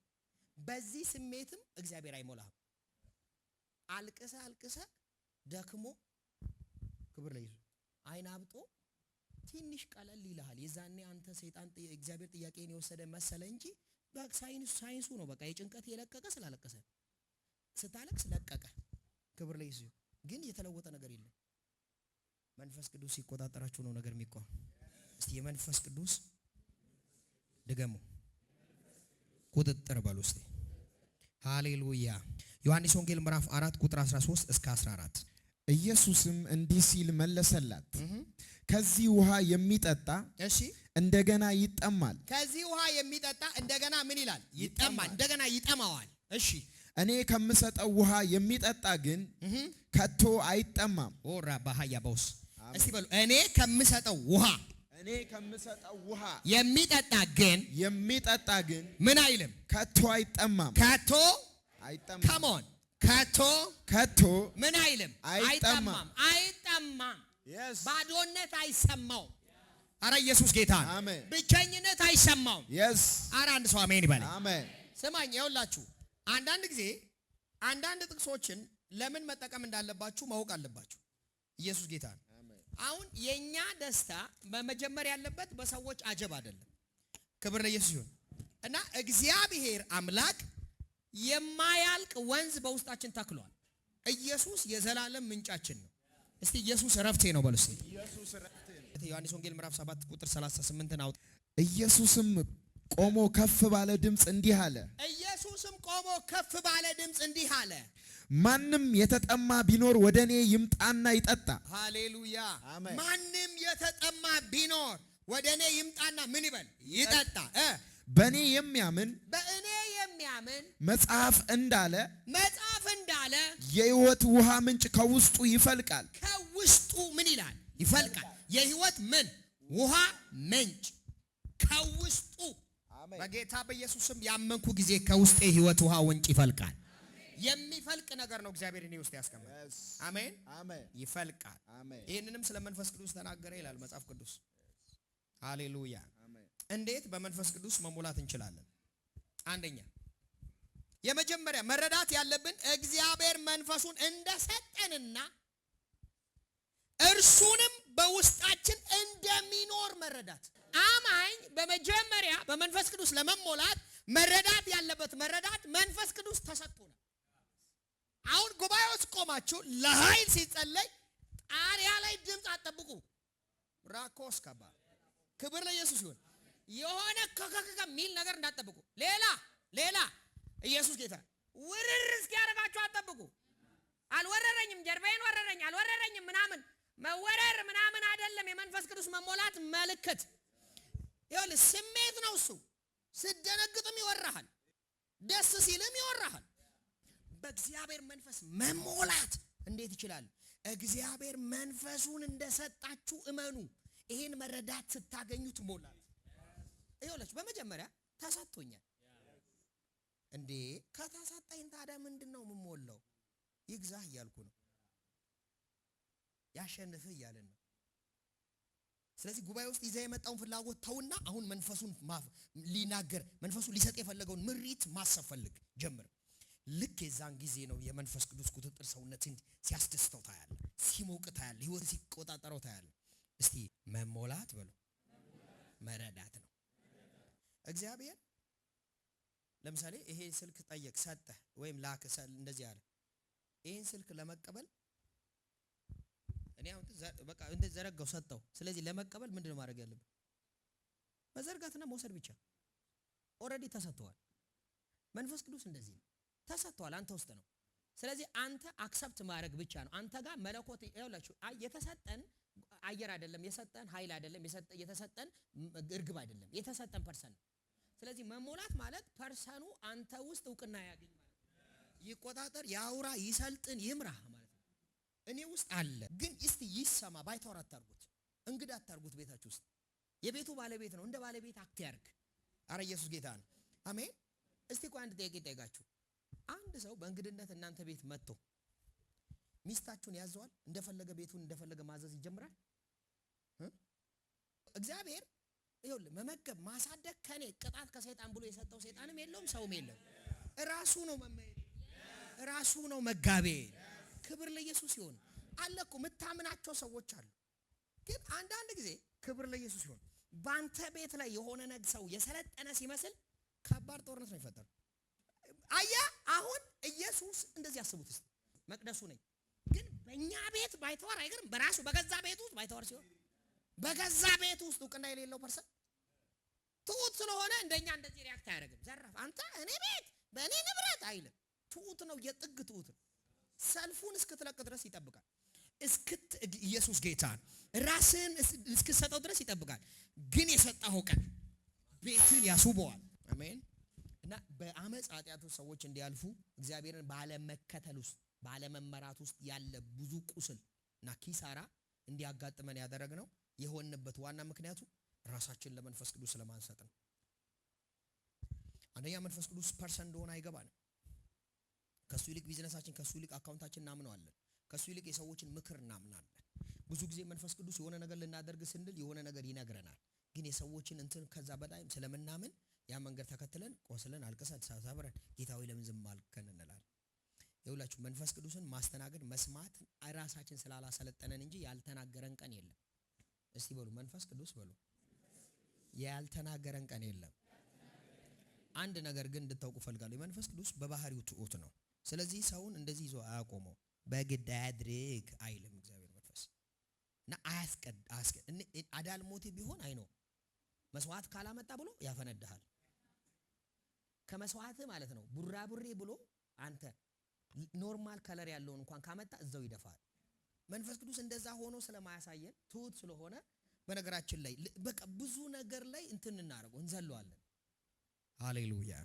በዚህ ስሜትም እግዚአብሔር አይሞላህም። አልቅሰ ደክሞ ክብር ለኢየሱስ አይን አብጦ ትንሽ ቀለል ይልሃል። የዛኔ አንተ ሰይጣን እግዚአብሔር ጥያቄን የወሰደ መሰለ እንጂ ሳይንሱ ነው በቃ የጭንቀት የለቀቀ ስላለቀሰ ስታለቅስ ለቀቀ። ክብር ለኢየሱስ። ግን የተለወጠ ነገር የለም። መንፈስ ቅዱስ ሲቆጣጠራችሁ ነው ነገር የሚቆም። እስቲ የመንፈስ ቅዱስ ድገሙ፣ ቁጥጥር በሉ እስቲ። ሃሌሉያ። ዮሐንስ ወንጌል ምዕራፍ 4 ቁጥር 13 እስከ 14 ኢየሱስም እንዲህ ሲል መለሰላት፣ ከዚህ ውሃ የሚጠጣ እሺ እንደገና ይጠማል። ከዚህ ውሃ የሚጠጣ እንደገና ምን ይላል? ይጠማል። እንደገና ይጠማዋል። እሺ እኔ ከምሰጠው ውሃ የሚጠጣ ግን ከቶ አይጠማም። ኦራ ባሃያ ባውስ እስቲ በሉ እኔ ከምሰጠው ውሃ የሚጠጣ ግን ምን አይልም? ከቶ አይጠማም። ከቶ አይጠማም። ካሞን ከቶ ምን አይልም? አይጠማም። አይጠማም። yes ባዶነት አይሰማው። አረ ኢየሱስ ጌታ ነው። አሜን። ብቸኝነት አይሰማው። yes አረ አንድ ሰው አሜን ይበል። አሜን። ስማኝ ይኸውላችሁ አንዳንድ ጊዜ አንዳንድ ጥቅሶችን ለምን መጠቀም እንዳለባችሁ ማወቅ አለባችሁ። ኢየሱስ ጌታ ነው። አሁን የኛ ደስታ በመጀመር ያለበት በሰዎች አጀብ አይደለም። ክብር ለኢየሱስ ይሁን እና እግዚአብሔር አምላክ የማያልቅ ወንዝ በውስጣችን ተክሏል። ኢየሱስ የዘላለም ምንጫችን ነው። እስቲ ኢየሱስ ረፍቴ ነው በሉ እስቲ። ኢየሱስ ረፍቴ ነው። ዮሐንስ ወንጌል ምዕራፍ 7 ቁጥር 38 አውጥ። ኢየሱስም ቆሞ ከፍ ባለ ድምፅ እንዲህ አለ። ኢየሱስም ቆሞ ከፍ ባለ ድምፅ እንዲህ አለ፣ ማንም የተጠማ ቢኖር ወደ እኔ ይምጣና ይጠጣ። ሃሌሉያ። አሜን። ማንም የተጠማ ቢኖር ወደ እኔ ይምጣና ምን ይበል? ይጠጣ። በእኔ የሚያምን መጽሐፍ እንዳለ የሕይወት ውሃ ምንጭ ከውስጡ ይፈልቃል። ከውስጡ ምን ይላል? ይፈልቃል። የሕይወት ምን ውሃ ምንጭ ከውስጡ። በጌታ በኢየሱስም ያመንኩ ጊዜ ከውስጤ ሕይወት ውሃ ምንጭ ይፈልቃል። የሚፈልቅ ነገር ነው እግዚአብሔር እኔ ውስጥ ያስቀመጠው። አሜን አሜን። ይፈልቃል። ይሄንንም ስለ መንፈስ ቅዱስ ተናገረ ይላል መጽሐፍ ቅዱስ። ሃሌሉያ። እንዴት በመንፈስ ቅዱስ መሞላት እንችላለን? አንደኛ የመጀመሪያ መረዳት ያለብን እግዚአብሔር መንፈሱን እንደሰጠንና እርሱንም በውስጣችን እንደሚኖር መረዳት። አማኝ በመጀመሪያ በመንፈስ ቅዱስ ለመሞላት መረዳት ያለበት መረዳት መንፈስ ቅዱስ ተሰጥቶናል። አሁን ጉባኤ ውስጥ ቆማችሁ ለኃይል ሲጸለይ ጣሪያ ላይ ድምፅ አትጠብቁ። ራኮስ ካባ ክብር ለኢየሱስ ይሁን። የሆነ ከከከከ ሚል ነገር እንዳትጠብቁ። ሌላ ኢየሱስ ጌታ ውርር እስኪያደርጋችሁ አትጠብቁ። አልወረረኝም፣ ጀርባዬን ወረረኝ፣ አልወረረኝም ምናምን መወረር ምናምን አይደለም። የመንፈስ ቅዱስ መሞላት ምልክት ይኸውልህ ስሜት ነው እሱ። ስደነግጥም ይወራሃል፣ ደስ ሲልም ይወራሃል። በእግዚአብሔር መንፈስ መሞላት እንዴት ይችላል? እግዚአብሔር መንፈሱን እንደሰጣችሁ እመኑ። ይሄን መረዳት ስታገኙ ትሞላል። ይኸውላችሁ በመጀመሪያ ተሰጥቶኛል እንዴ። ከተሰጠኝ ታዲያ ምንድነው የምሞላው? ይግዛህ እያልኩ ነው፣ ያሸንፍህ እያለን ነው። ስለዚህ ጉባኤ ውስጥ ይዘህ የመጣውን ፍላጎት ተውና አሁን መንፈሱን ሊናገር መንፈሱ ሊሰጥ የፈለገውን ምሪት ማሰብ ፈልግ ጀምር። ልክ የዛን ጊዜ ነው የመንፈስ ቅዱስ ቁጥጥር ሰውነትን ሲያስደስተው ታያለ፣ ሲሞቅ ታያለ፣ ህይወት ሲቆጣጠረው ታያለ። እስቲ መሞላት በሉ መረዳት ነው። እግዚአብሔር ለምሳሌ ይሄ ስልክ ጠየቅ ሰጠህ ወይም ላክ እንደዚህ አለ። ይሄን ስልክ ለመቀበል እኔ አሁን በቃ እንደ ዘረጋው ሰጠው። ስለዚህ ለመቀበል ምንድነው ማድረግ ያለብን? መዘርጋትና መውሰድ ብቻ። ኦሬዲ ተሰጥቷል። መንፈስ ቅዱስ እንደዚህ ነው ተሰጥቷል፣ አንተ ውስጥ ነው። ስለዚህ አንተ አክሰፕት ማድረግ ብቻ ነው። አንተ ጋር መለኮት ይኸውላችሁ የተሰጠን አየር አይደለም፣ የሰጠን ኃይል አይደለም፣ የተሰጠን እርግብ አይደለም፣ የተሰጠን ፐርሰን ነው። ስለዚህ መሞላት ማለት ፐርሰኑ አንተ ውስጥ እውቅና ያገኝ ማለት ነው። ይቆጣጠር፣ ያውራ፣ ይሰልጥን፣ ይምራ ማለት ነው። እኔ ውስጥ አለ ግን እስቲ ይሰማ። ባይተዋር አታርጉት፣ እንግዳ አታርጉት። ቤታችሁ ውስጥ የቤቱ ባለቤት ነው፣ እንደ ባለቤት አክት ያርግ። አረ ኢየሱስ ጌታ ነው። አሜን። እስቲ ቆይ አንድ ጥያቄ ጠይቃችሁ። አንድ ሰው በእንግድነት እናንተ ቤት መጥቶ ሚስታችሁን ያዘዋል? እንደፈለገ ቤቱን እንደፈለገ ማዘዝ ይጀምራል? እግዚአብሔር ይኸውልህ መመገብ ማሳደግ ከኔ ቅጣት ከሰይጣን ብሎ የሰጠው ሰይጣንም የለውም ሰውም የለም። ራሱ ነው መመገብ፣ ራሱ ነው መጋቤ። ክብር ለኢየሱስ ይሁን። አለ እኮ የምታምናቸው ሰዎች አሉ። ግን አንዳንድ ጊዜ ክብር ለኢየሱስ ይሁን በአንተ ቤት ላይ የሆነ ነገር ሰው የሰለጠነ ሲመስል ከባድ ጦርነት ነው የሚፈጠረው። አያ አሁን ኢየሱስ እንደዚህ ያስቡት እስቲ መቅደሱ ነኝ ግን በእኛ ቤት ባይተዋር አይገርም? በራሱ በገዛ ቤት ውስጥ ባይተዋር ሲሆን በገዛ ቤት ውስጥ እውቅና የሌለው ፐርሰን ትሁት ስለሆነ እንደኛ እንደዚህ ሪያክት አያደርግም። ዘራፍ አንተ እኔ ቤት በእኔ ንብረት አይልም። ትሁት ነው፣ የጥግ ትሁት ነው። ሰልፉን እስክትለቅ ድረስ ይጠብቃል። ኢየሱስ ጌታ ራስን እስክትሰጠው ድረስ ይጠብቃል። ግን የሰጠኸው ቀን ቤትን ያስውበዋል። አሜን። እና በአመጽ ኃጢአቱ ሰዎች እንዲያልፉ እግዚአብሔርን ባለመከተል ውስጥ ባለመመራት ውስጥ ያለ ብዙ ቁስል እና ኪሳራ እንዲያጋጥመን ያደረግነው የሆንበት ዋና ምክንያቱ ራሳችን ለመንፈስ ቅዱስ ለማንሰጥ ነው። አንደኛ መንፈስ ቅዱስ ፐርሰን እንደሆነ አይገባንም። ከሱ ይልቅ ቢዝነሳችን፣ ከሱ ይልቅ አካውንታችን እናምነዋለን። ከሱ ይልቅ የሰዎችን ምክር እናምናለን። ብዙ ጊዜ መንፈስ ቅዱስ የሆነ ነገር ልናደርግ ስንል የሆነ ነገር ይነግረናል። ግን የሰዎችን እንትን ከዛ በላይ ስለምናምን ያ መንገድ ተከትለን ቆስለን አልቅሰን ተሳብረን ጌታ ሆይ ለምን ዝም አልከን እንላለን። ይኸውላችሁ መንፈስ ቅዱስን ማስተናገድ መስማት ራሳችን ስላላሰለጠነን እንጂ ያልተናገረን ቀን የለም። እስቲ በሉ መንፈስ ቅዱስ በሉ ያልተናገረን ቀን የለም። አንድ ነገር ግን እንድታውቁ ፈልጋለሁ። የመንፈስ ቅዱስ በባህሪው ትዑት ነው። ስለዚህ ሰውን እንደዚህ ይዞ አያቆመው፣ በግድ አያድርግ አይልም እግዚአብሔር መንፈስ እና አያስቀድ አዳልሞቴ ቢሆን አይ ነው መስዋዕት ካላመጣ ብሎ ያፈነዳሃል። ከመስዋዕት ማለት ነው ቡራቡሬ ብሎ አንተ ኖርማል ከለር ያለውን እንኳን ካመጣ እዛው ይደፋል። መንፈስ ቅዱስ እንደዛ ሆኖ ስለማያሳየን ትሁት ስለሆነ በነገራችን ላይ በቃ ብዙ ነገር ላይ እንትን እናደርገው እንዘለዋለን። ሃሌሉያ